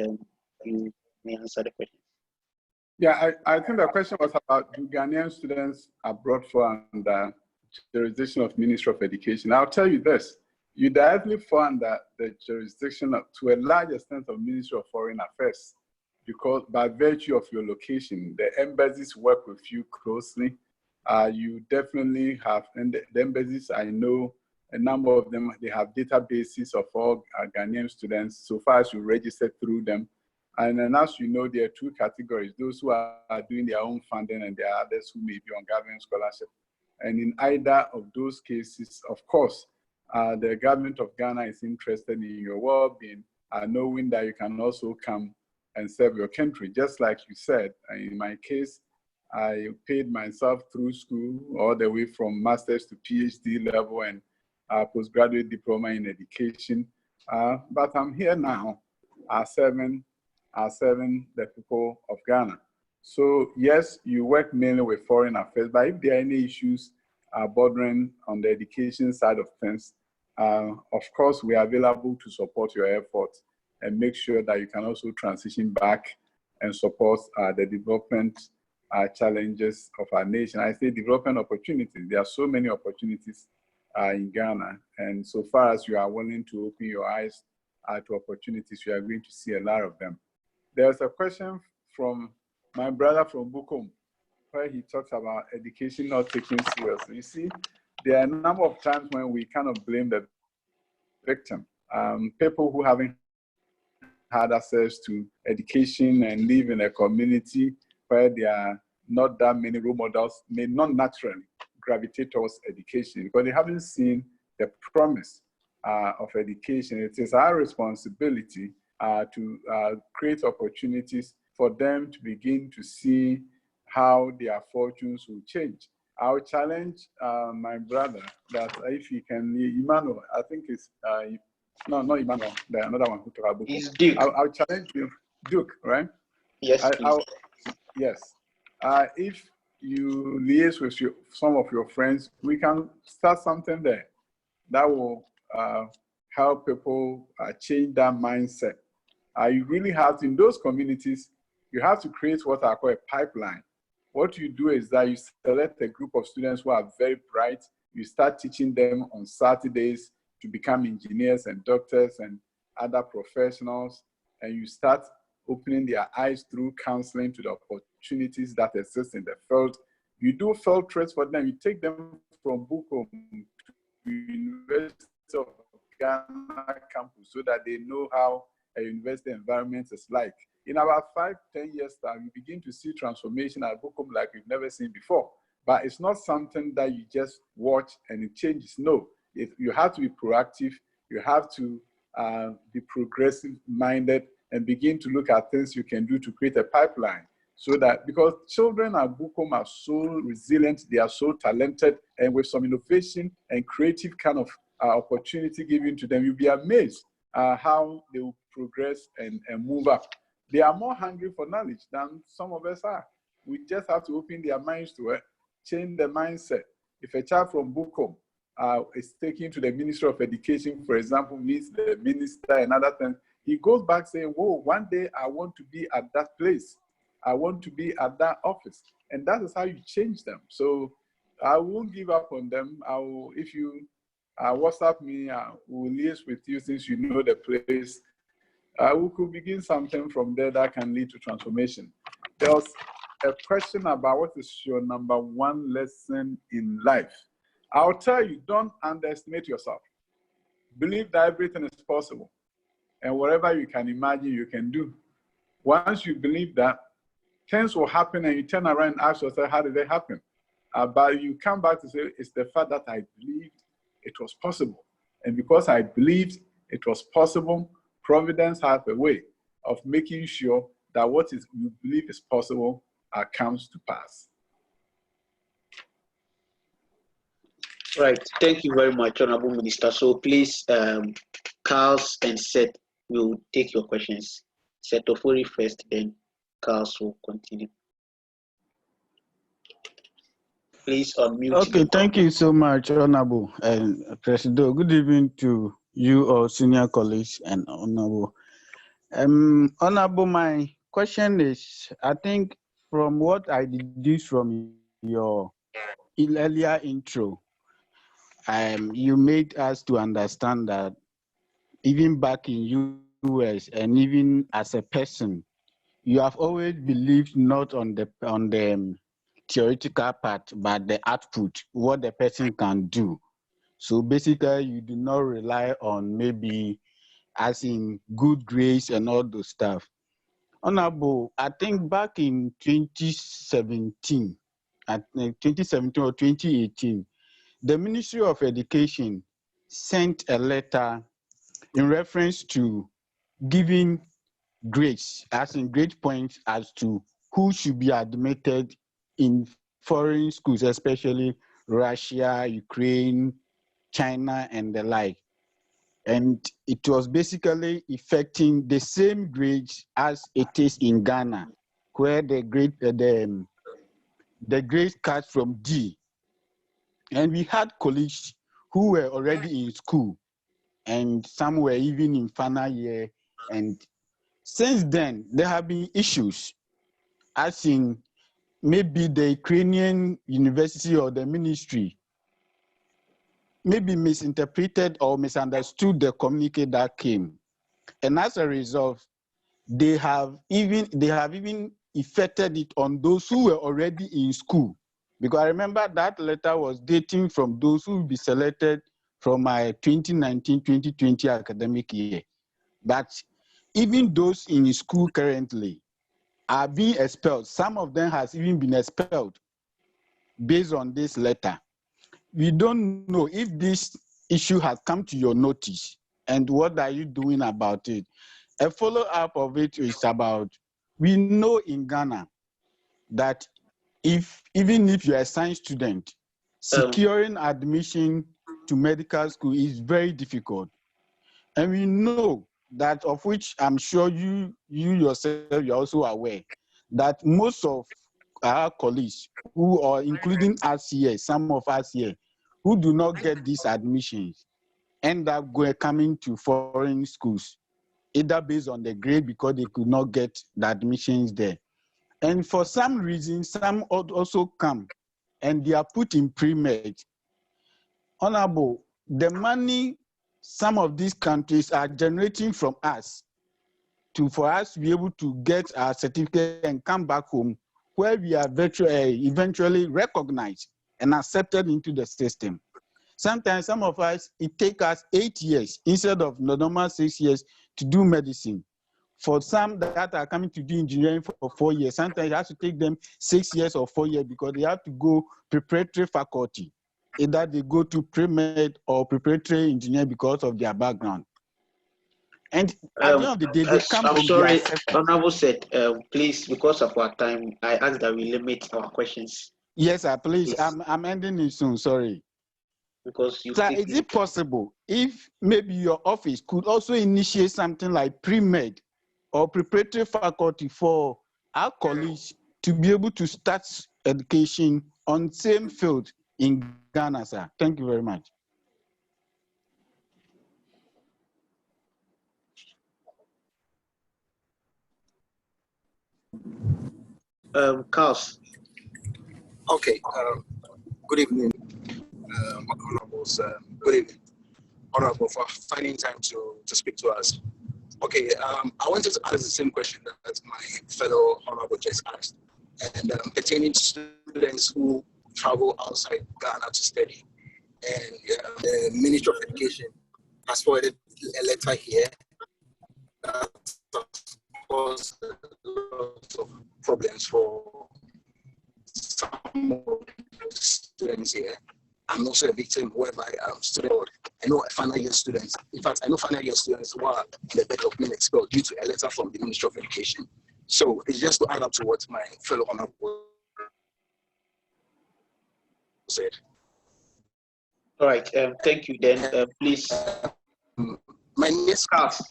you may answer the question. Yeah, I think the question was about do Ghanaian students abroad fall under jurisdiction of Ministry of Education. I'll tell you this, you directly fall under the jurisdiction to a large extent of Ministry of Foreign Affairs, because by virtue of your location, the embassies work with you closely. You definitely have, and the embassies, I know a number of them, they have databases of all Ghanaian students so far as you register through them. And then as you know, there are two categories, those who are doing their own funding and there are others who may be on government scholarship. And in either of those cases, of course, the government of Ghana is interested in your well-being, knowing that you can also come and serve your country. Just like you said, in my case, I paid myself through school all the way from master's to PhD level and postgraduate diploma in education. But I'm here now, serving the people of Ghana. So yes, you work mainly with foreign affairs, but if there are any issues bordering on the education side of things, of course, we are available to support your efforts and make sure that you can also transition back and support the development challenges of our nation. I say development opportunities. There are so many opportunities in Ghana, and so far as you are willing to open your eyes to opportunities, you are going to see a lot of them. There's a question from my brother from Bukom, where he talks about education not taken seriously. You see, there are a number of times when we kind of blame the victim. People who haven't had access to education and live in a community where there are not that many role models may not naturally gravitate towards education because they haven't seen the promise of education. It is our responsibility to create opportunities for them to begin to see how their fortunes will change. I'll challenge my brother that if he can, Emmanuel, I think it's, no, not Emmanuel, the another one who talked about It's Duke. I'll challenge you, Duke, right? Yes, please. Yes. If you liaise with some of your friends, we can start something there that will help people change that mindset. You really have to, in those communities, you have to create what I call a pipeline. What you do is that you select a group of students who are very bright. You start teaching them on Saturdays to become engineers and doctors and other professionals, and you start opening their eyes through counseling to the opportunities that exist in the field. You do field trips for them. You take them from Bukom to University of Ghana campus so that they know how a university environment is like. in about 5, 10 years time, you begin to see transformation at Bukom like we've never seen before. But it's not something that you just watch and it changes. No, you have to be proactive. You have to be progressive minded and begin to look at things you can do to create a pipeline. So that, because children at Bukom are so resilient, they are so talented, and with some innovation and creative kind of opportunity given to them, you'll be amazed how they will progress and move up. They are more hungry for knowledge than some of us are. We just have to open their minds to it, change the mindset. If a child from Bukom is taken to the Ministry of Education, for example, meets the minister and other things, he goes back saying, whoa, one day I want to be at that place. I want to be at that office. And that is how you change them. So I won't give up on them. If you WhatsApp me, we'll liaise with you since you know the place. We could begin something from there that can lead to transformation. There was a question about what is your number one lesson in life. I'll tell you, don't underestimate yourself. Believe that everything is possible. And whatever you can imagine, you can do. Once you believe that, things will happen and you turn around and ask yourself, how did they happen? But you come back to say, it's the fact that I believed it was possible. And because I believed it was possible, Providence has a way of making sure that what you believe is possible comes to pass. Right. Thank you very much, Honorable Minister. So please, Carls and Seth will take your questions. Seth Ofori first, then Carls will continue. Please unmute. Okay, thank you so much, Honorable and President. Good evening to you all senior colleagues and Honorable. Honorable, my question is, I think from what I deduced from your earlier intro, you made us to understand that even back in US and even as a person, you have always believed not on the theoretical part, but the output, what the person can do. So basically, you do not rely on maybe as in good grades and all those stuff. Honorable, I think back in 2017 or 2018, the Ministry of Education sent a letter in reference to giving grades, as in grade points as to who should be admitted in foreign schools, especially Russia, Ukraine, China, and the like. And it was basically affecting the same grades as it is in Ghana, where the grade cut from D. And we had colleagues who were already in school, and some were even in final year. And since then, there have been issues, as in maybe the Ukrainian university or the ministry maybe misinterpreted or misunderstood the communique that came. And as a result, they have even effected it on those who were already in school. Because I remember that letter was dating from those who will be selected from my 2019-2020 academic year. But even those in school currently are being expelled. Some of them has even been expelled based on this letter. We don't know if this issue has come to your notice and what are you doing about it. A follow-up of it is about, we know in Ghana that even if you're a science student, securing admission to medical school is very difficult. And we know that, of which I'm sure you yourself, you're also aware, that most of our colleagues who are, including us here, some of us here, who do not get these admissions, end up coming to foreign schools, either based on the grade because they could not get the admissions there. And for some reason, some also come and they are put in pre-med. Honorable, the money some of these countries are generating from us for us to be able to get our certificate and come back home, where we are eventually recognized and accepted into the system. Sometimes some of us, it takes us 8 years instead of the normal 6 years to do medicine. For some that are coming to do engineering for 4 years, sometimes it has to take them 6 years or 4 years because they have to go preparatory faculty. Either they go to pre-med or preparatory engineer because of their background. And at the end of the day, they come I'm and sorry, be accepted. Honorable said, please, because of our time, I ask that we limit our questions. Yes, sir, please. Please. I'm ending it soon, sorry. Because you Sir, is it possible if maybe your office could also initiate something like pre-med or preparatory faculty for our colleagues to be able to start education on same field in Ghana, sir? Thank you very much. Carls. Okay. Good evening, honorables. Good evening, honorable, for finding time to speak to us. Okay. I wanted to ask the same question that my fellow honorable just asked, and pertaining to students who travel outside Ghana to study, and the Ministry of Education has forwarded a letter here that caused lots of problems for some of the students here. I'm also a victim whereby I know final year students. In fact, I know final year students who are in the bed of being expelled due to a letter from the Ministry of Education. So it's just to add up to what my fellow honorable said. All right. Thank you. Then, please. My next Carls.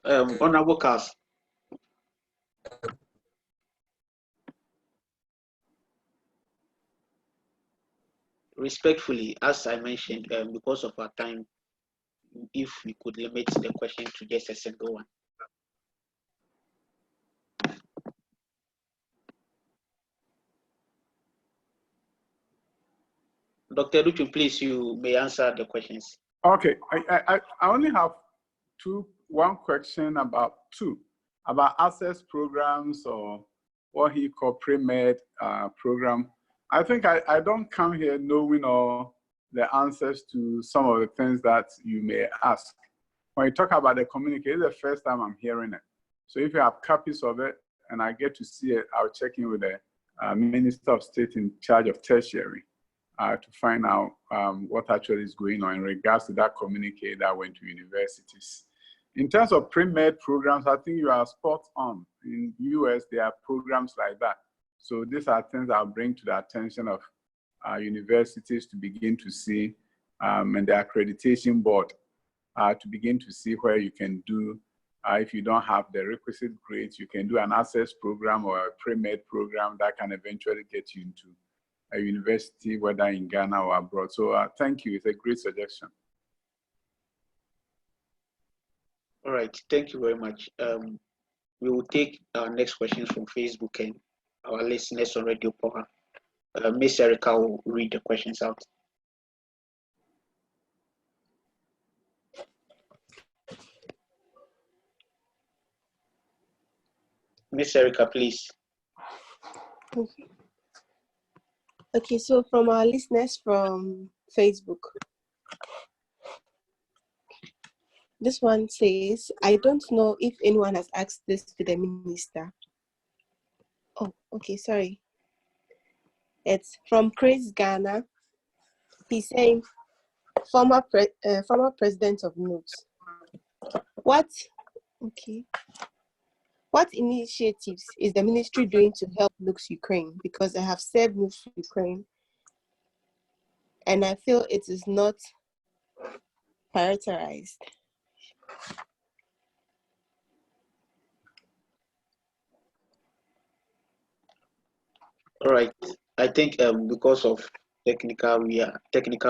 Honorable Carls. Respectfully, as I mentioned, because of our time, if we could limit the question to just a single one. Dr. Luchu, please, you may answer the questions. Okay, I only have one question about access programs or what he called pre-med program. I think I don't come here knowing all the answers to some of the things that you may ask. When you talk about the communique, it's the first time I'm hearing it. So if you have copies of it and I get to see it, I'll check in with the Minister of State in charge of tertiary to find out what actually is going on in regards to that communique that went to universities. In terms of pre-med programs, I think you are spot on. In the US, there are programs like that. So these are things I'll bring to the attention of universities to begin to see, and the accreditation board to begin to see where you can do, if you don't have the requisite grades, you can do an access program or a pre-med program that can eventually get you into a university, whether in Ghana or abroad. So thank you, it's a great suggestion. All right, thank you very much. We will take our next questions from Facebook and our listeners on Radio Power. Miss Erica will read the questions out. Miss Erica, please. Okay, so from our listeners from Facebook, this one says, I don't know if anyone has asked this to the minister. Oh, okay, sorry. It's from Chris Ghana. He's saying, former president of NUGS. What initiatives is the ministry doing to help NUGS-UKRAINE? Because I have served NUGS-UKRAINE and I feel it is not prioritized. All right. I think because of technical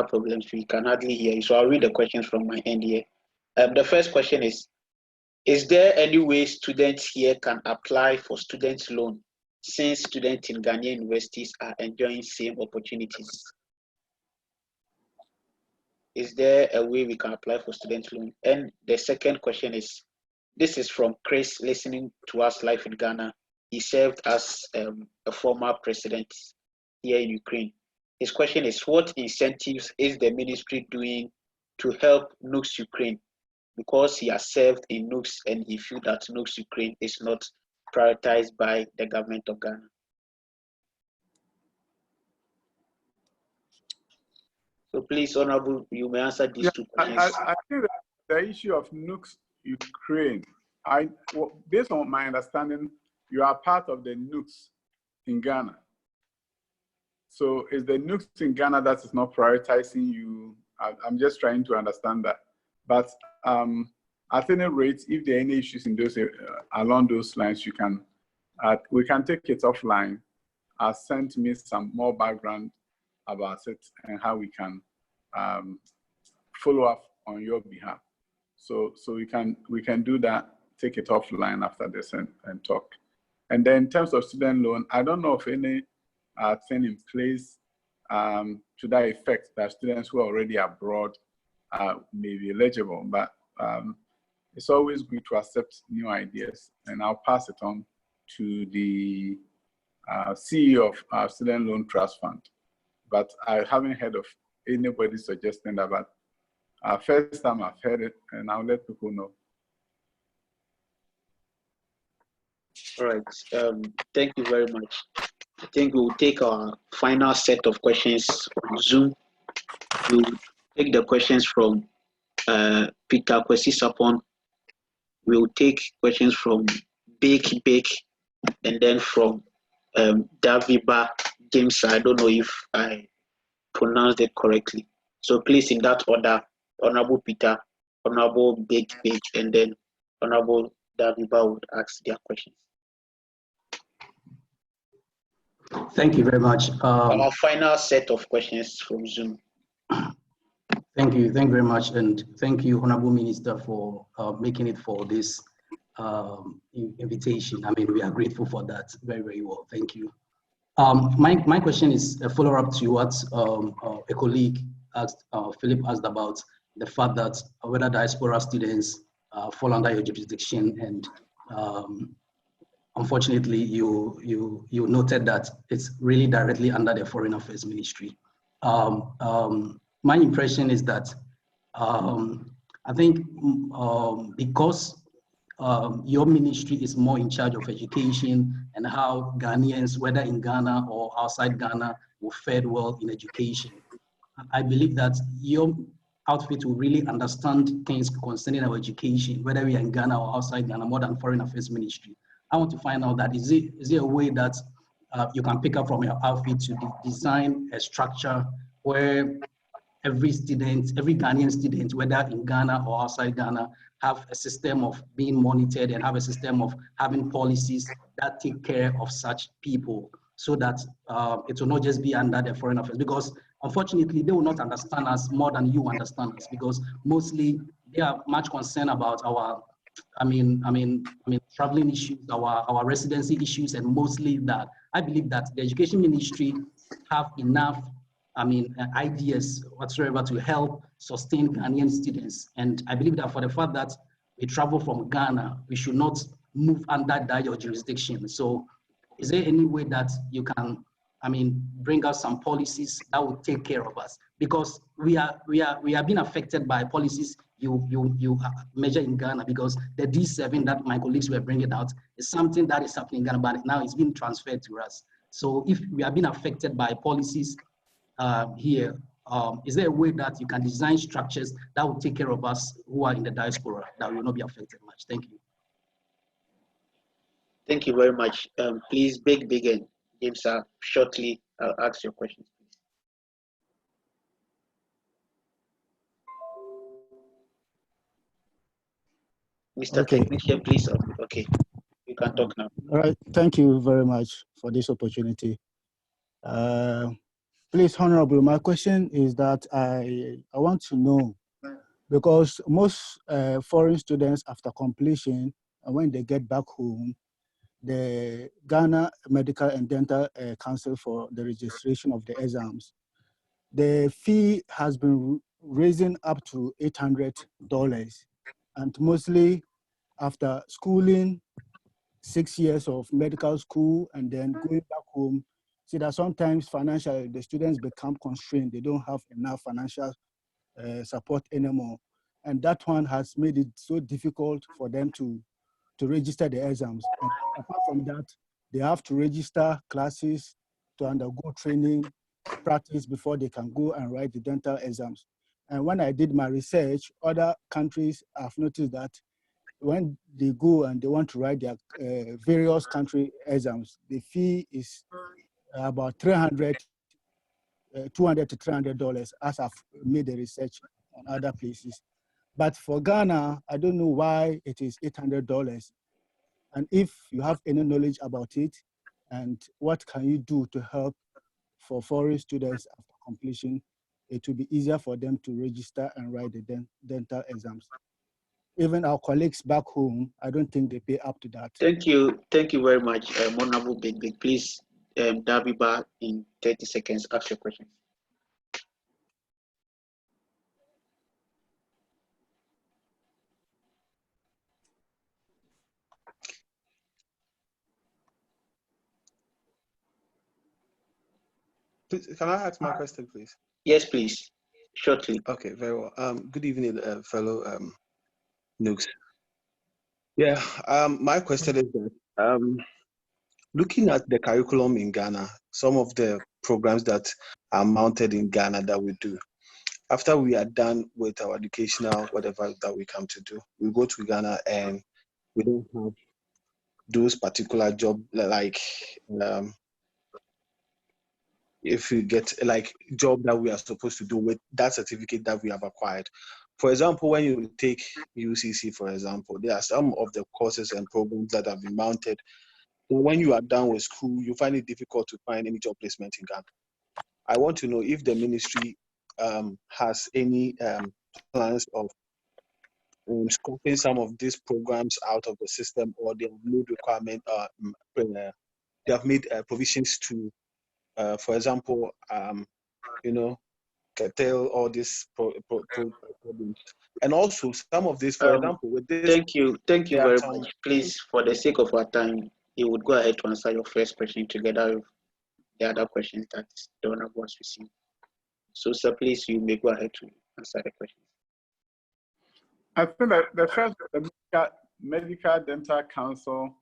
problems, we can hardly hear you. So I'll read the questions from my end here. The first question is there any way students here can apply for student loan since students in Ghanaian universities are enjoying same opportunities? Is there a way we can apply for student loan? And the second question is, this is from Chris listening to us live in Ghana. He served as a former president here in Ukraine. His question is, what incentives is the ministry doing to help NUGS-UKRAINE because he has served in NUGS and he feels that NUGS-Ukraine is not prioritized by the government of Ghana? So please, Honorable, you may answer these two questions. I think that the issue of NUGS-Ukraine, based on my understanding, you are part of the NUGS in Ghana. So is the NUGS in Ghana that is not prioritizing you? I'm just trying to understand that. But at any rate, if there are any issues in those along those lines, you can we can take it offline. Send me some more background about it and how we can follow up on your behalf. So we can do that. Take it offline after this and talk. And then in terms of student loan, I don't know if any thing in place to that effect that students who are already abroad may be eligible, but it's always good to accept new ideas, and I'll pass it on to the CEO of our Student Loan Trust Fund. But I haven't heard of anybody suggesting that, but first time I've heard it, and I'll let people know. All right, thank you very much. I think we'll take our final set of questions on Zoom. We'll take the questions from Peter Kwesi Sapon. We'll take questions from Bake, and then from Daviba James. I don't know if I pronounced it correctly. So please, in that order, Honorable Peter, Honorable Bake, and then Honorable Daviba would ask their questions. Thank you very much. Our final set of questions from Zoom. Thank you very much, and thank you, Honorable Minister, for making it for this invitation. I mean, we are grateful for that very, very well. Thank you. My question is a follow-up to what a colleague asked, Philip asked about the fact that whether diaspora students fall under your jurisdiction, and unfortunately, you noted that it's really directly under the Foreign Affairs Ministry. My impression is that I think because your ministry is more in charge of education and how Ghanaians, whether in Ghana or outside Ghana, will fare well in education, I believe that your outfit will really understand things concerning our education, whether we are in Ghana or outside Ghana, more than Foreign Affairs Ministry. I want to find out that is there a way that you can pick up from your outfit to design a structure where every student, every Ghanaian student, whether in Ghana or outside Ghana, have a system of being monitored and have a system of having policies that take care of such people, so that it will not just be under the Foreign Affairs, because unfortunately they will not understand us more than you understand us, because mostly they are much concerned about our traveling issues, our residency issues, and mostly that. I believe that the education ministry have enough ideas whatsoever to help sustain Ghanaian students. And I believe that for the fact that we travel from Ghana, we should not move under that your jurisdiction. So is there any way that you can, bring out some policies that will take care of us? Because we are being affected by policies you measure in Ghana, because the D7 that my colleagues were bringing out is something that is happening in Ghana, but now it's being transferred to us. So if we are being affected by policies here, is there a way that you can design structures that will take care of us who are in the diaspora, that will not be affected much? Thank you. Thank you very much. Please, Big and James, shortly ask your questions. Mr. Okay. Technician, please. Okay, you can talk now. All right. Thank you very much for this opportunity. Please, Honorable, my question is that I want to know, because most foreign students, after completion, and when they get back home, the Ghana Medical and Dental Council for the registration of the exams, the fee has been raising up to $800, and mostly after schooling, 6 years of medical school, and then going back home, see that sometimes financially the students become constrained. They don't have enough financial support anymore. and that one has made it so difficult for them to register the exams. And apart from that, they have to register classes to undergo training, practice before they can go and write the dental exams. And when I did my research, other countries, I've noticed that when they go and they want to write their various country exams, the fee is about $200 to $300, as I've made the research on other places. But for Ghana, I don't know why it is $800. And if you have any knowledge about it, and what can you do to help for foreign students after completion, it will be easier for them to register and write the dental exams. Even our colleagues back home, I don't think they pay up to that. Thank you very much, Honorable Big. Please, Dabiba, in 30 seconds, ask your question. Can I ask my question, please? Yes, please. Shortly. Okay, very well. Good evening, fellow NUGS. Yeah, my question is that looking at the curriculum in Ghana, some of the programs that are mounted in Ghana that we do, after we are done with our educational, whatever that we come to do, we go to Ghana and we don't have those particular job, like if we get like job that we are supposed to do with that certificate that we have acquired. For example, when you take UCC, for example, there are some of the courses and programs that have been mounted. When you are done with school, you find it difficult to find any job placement in Ghana. I want to know if the ministry has any plans of scoping some of these programs out of the system, or they have made requirement, they have made provisions to, for example, curtail all these problems. And also some of this, for example, with this. Thank you very much. Please, for the sake of our time, you would go ahead to answer your first question together with the other questions that the Honorable has received. So, sir, please, you may go ahead to answer the question. I think that the first, the Medical Dental Council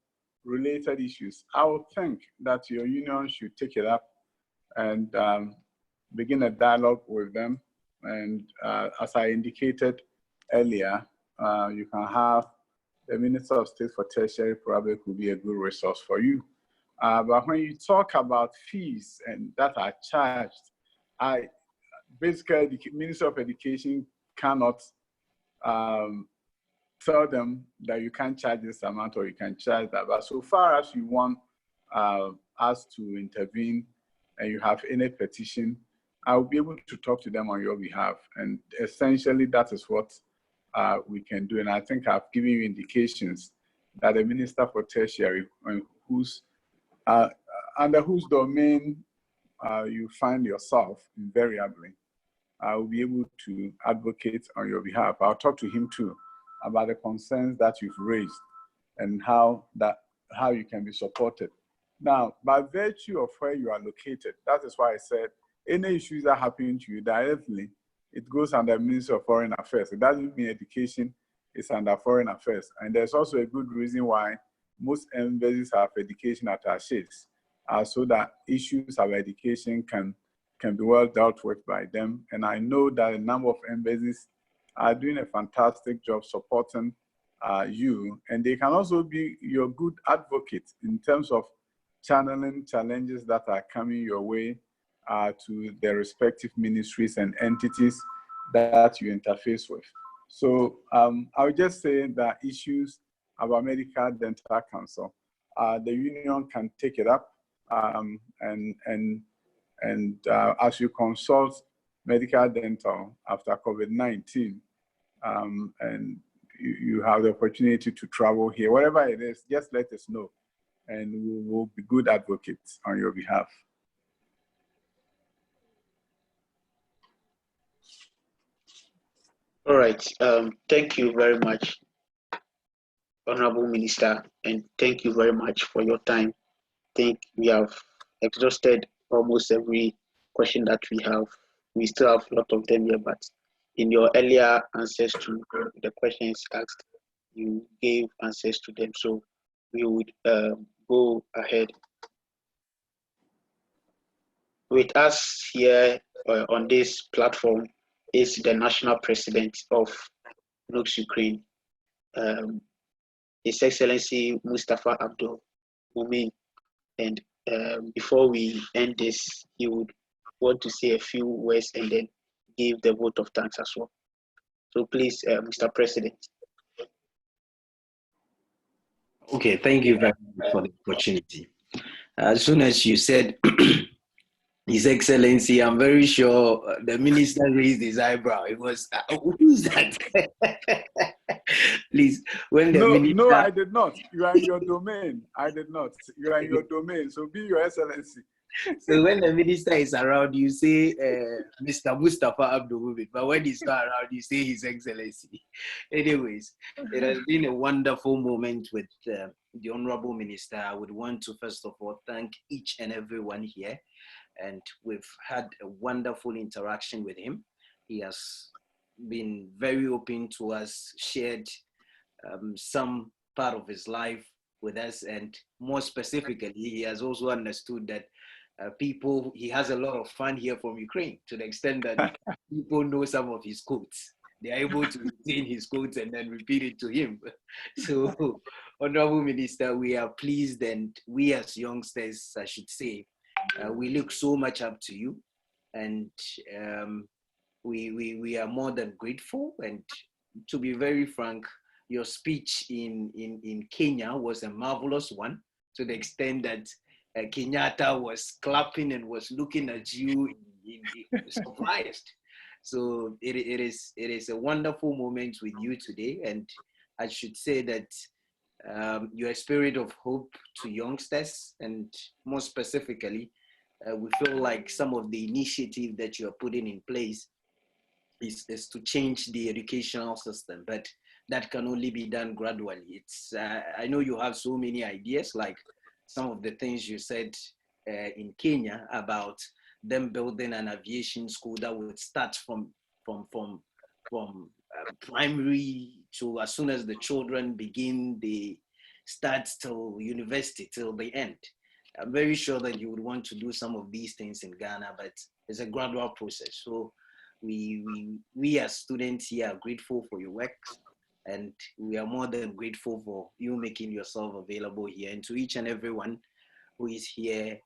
related issues, I would think that your union should take it up and begin a dialogue with them. And as I indicated earlier, you can have the Minister of State for Tertiary probably could be a good resource for you. But when you talk about fees and that are charged, basically the Minister of Education cannot tell them that you can't charge this amount or you can charge that. But so far as you want us to intervene and you have any petition, I'll be able to talk to them on your behalf. And essentially that is what we can do. And I think I've given you indications that the Minister for Tertiary, under whose domain you find yourself invariably, I will be able to advocate on your behalf. I'll talk to him too about the concerns that you've raised and how you can be supported. Now, by virtue of where you are located, that is why I said any issues that happen to you directly, it goes under Ministry of Foreign Affairs. It doesn't mean education is under Foreign Affairs. And there's also a good reason why most embassies have education attachés, so that issues of education can be well dealt with by them. And I know that a number of embassies are doing a fantastic job supporting you. And they can also be your good advocate in terms of channeling challenges that are coming your way to the respective ministries and entities that you interface with. So I would just say that issues about Medical Dental Council, the union can take it up and as you consult medical dental after COVID-19, and you have the opportunity to travel here, whatever it is, just let us know and we will be good advocates on your behalf. All right. Thank you very much, Honorable Minister, and thank you very much for your time. I think we have exhausted almost every question that we have. We still have a lot of them here, but in your earlier answers to the questions asked, you gave answers to them. So we would go ahead. With us here on this platform is the national president of NUGS-UKRAINE, His Excellency Mustafa Abdul Mumin. And before we end this, he would want to say a few words and then give the vote of thanks as well. So please, Mr. President. Okay, thank you very much for the opportunity. As soon as you said His Excellency, I'm very sure the minister raised his eyebrow. It was, who's that? Please, when the minister... No, I did not. You are in your domain. I did not. You are in your domain. So be Your Excellency. So when the minister is around, you say Mr. Mustafa Abdul Mumin, but when he's not around, you say His Excellency. Anyways, it has been a wonderful moment with the Honorable Minister. I would want to first of all thank each and everyone here, and we've had a wonderful interaction with him. He has been very open to us, shared some part of his life with us, and more specifically, he has also understood that he has a lot of fun here from Ukraine, to the extent that people know some of his quotes. They are able to retain his quotes and then repeat it to him. So, Honorable Minister, we are pleased, and we as youngsters, I should say, we look so much up to you, and we are more than grateful. And to be very frank, your speech in Kenya was a marvelous one, to the extent that Kenyatta was clapping and was looking at you surprised. So it is a wonderful moment with you today, and I should say that you're a spirit of hope to youngsters, and more specifically, we feel like some of the initiative that you're putting in place is to change the educational system, but that can only be done gradually. I know you have so many ideas, like some of the things you said in Kenya about them building an aviation school that would start from primary to as soon as the children begin, they start till university, till the end. I'm very sure that you would want to do some of these things in Ghana, but it's a gradual process. So we as students here are grateful for your work, and we are more than grateful for you making yourself available here. And to each and everyone who is here,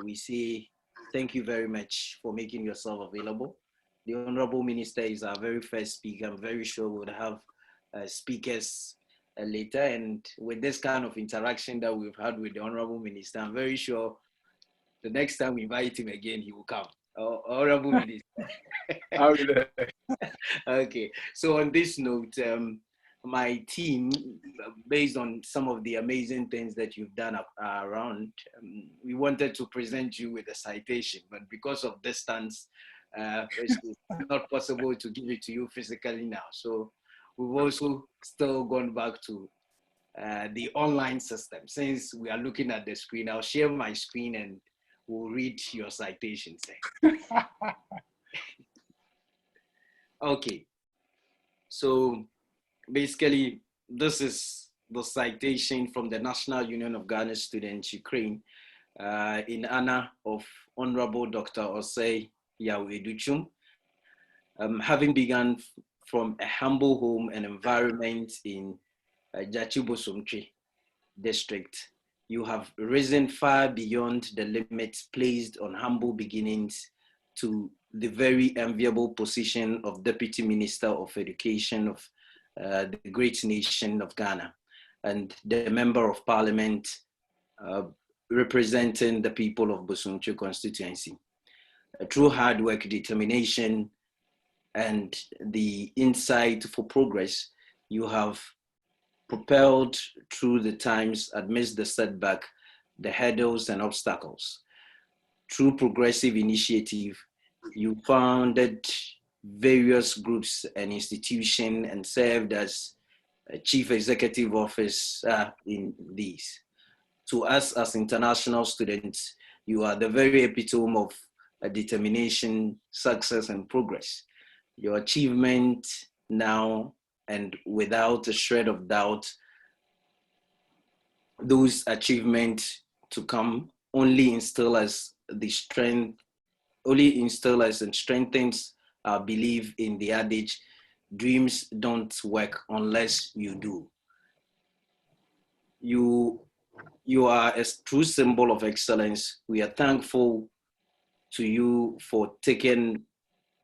we say thank you very much for making yourself available. The Honorable Minister is our very first speaker. I'm very sure we would have speakers later. And with this kind of interaction that we've had with the Honorable Minister, I'm very sure the next time we invite him again, he will come. Honorable Minister. I'll be there. Okay, so on this note, my team, based on some of the amazing things that you've done around, we wanted to present you with a citation, but because of distance, it's not possible to give it to you physically now. So we've also still gone back to the online system. Since we are looking at the screen, I'll share my screen and we'll read your citations. Okay, so basically, this is the citation from the National Union of Ghana Students, Ukraine, in honor of Honorable Dr. Osei Yaweduchum. Having begun from a humble home and environment in Jachibosomtri district, you have risen far beyond the limits placed on humble beginnings to the very enviable position of Deputy Minister of Education of the great nation of Ghana, and the Member of Parliament representing the people of Bosumtwi constituency. Through hard work, determination, and the insight for progress, you have propelled through the times amidst the setback, the hurdles and obstacles. Through progressive initiative, you founded various groups and institutions and served as a chief executive officer in these. To us as international students, you are the very epitome of determination, success, and progress. your achievement now, and without a shred of doubt, those achievements to come only instill us the strength, only instill us and strengthens our belief in the adage, dreams don't work unless you do. You are a true symbol of excellence. We are thankful to you for taking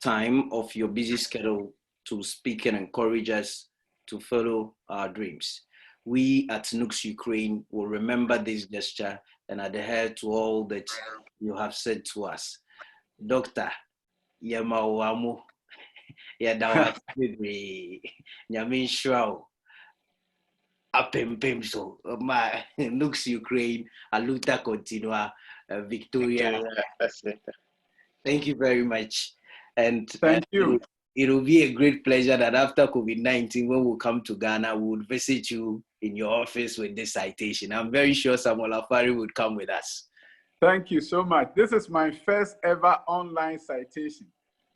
time off your busy schedule to speak and encourage us to follow our dreams. We at NUGS-UKRAINE will remember this gesture and adhere to all that you have said to us. Doctor, Yamawamu, Yadawa Yamin Shrow, Apem so, my NUGS-UKRAINE, Aluta Continua, Victoria. Thank you very much. And thank you. It will be a great pleasure that after COVID-19, when we come to Ghana, we would visit you in your office with this citation. I'm very sure Samuel Afari would come with us. Thank you so much. This is my first ever online citation.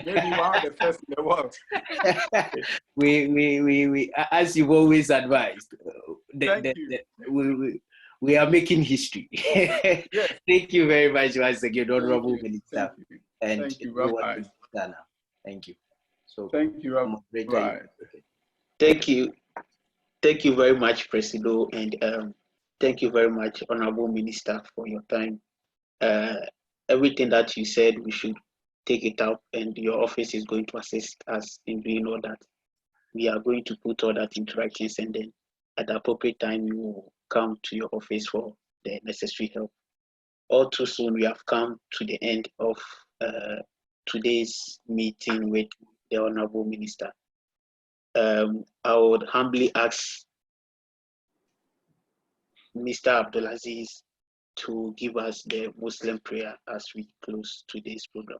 Maybe one of the first in the world. we as you've always advised, we are making history. Yes. Thank you very much once again, Honorable Minister. And thank you. Bye-bye. Thank you. So thank you. Bye. Thank you. Thank you very much, Presido, and thank you very much, Honorable Minister, for your time. Everything that you said, we should take it up, and your office is going to assist us in doing all that. We are going to put all that into actions, and then at the appropriate time, you will come to your office for the necessary help. All too soon, we have come to the end of today's meeting with the Honorable Minister. I would humbly ask Mr. Abdulaziz to give us the Muslim prayer as we close today's program.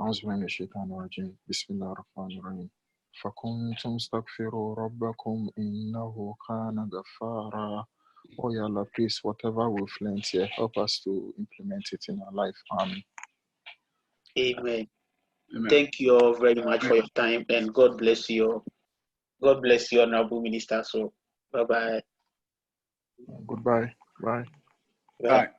أعوذ بالله من الشيطان الرجيم بسم الله الرحمن الرحيم فكنتم استغفروا ربكم إنه كان غفارا. Oh yeah, Allah, please, whatever we've learned here, help us to implement it in our life. Amen. Amen. Thank you all very much for your time, and God bless you. God bless you, Honorable Minister. So, bye-bye. Goodbye. Bye. Bye.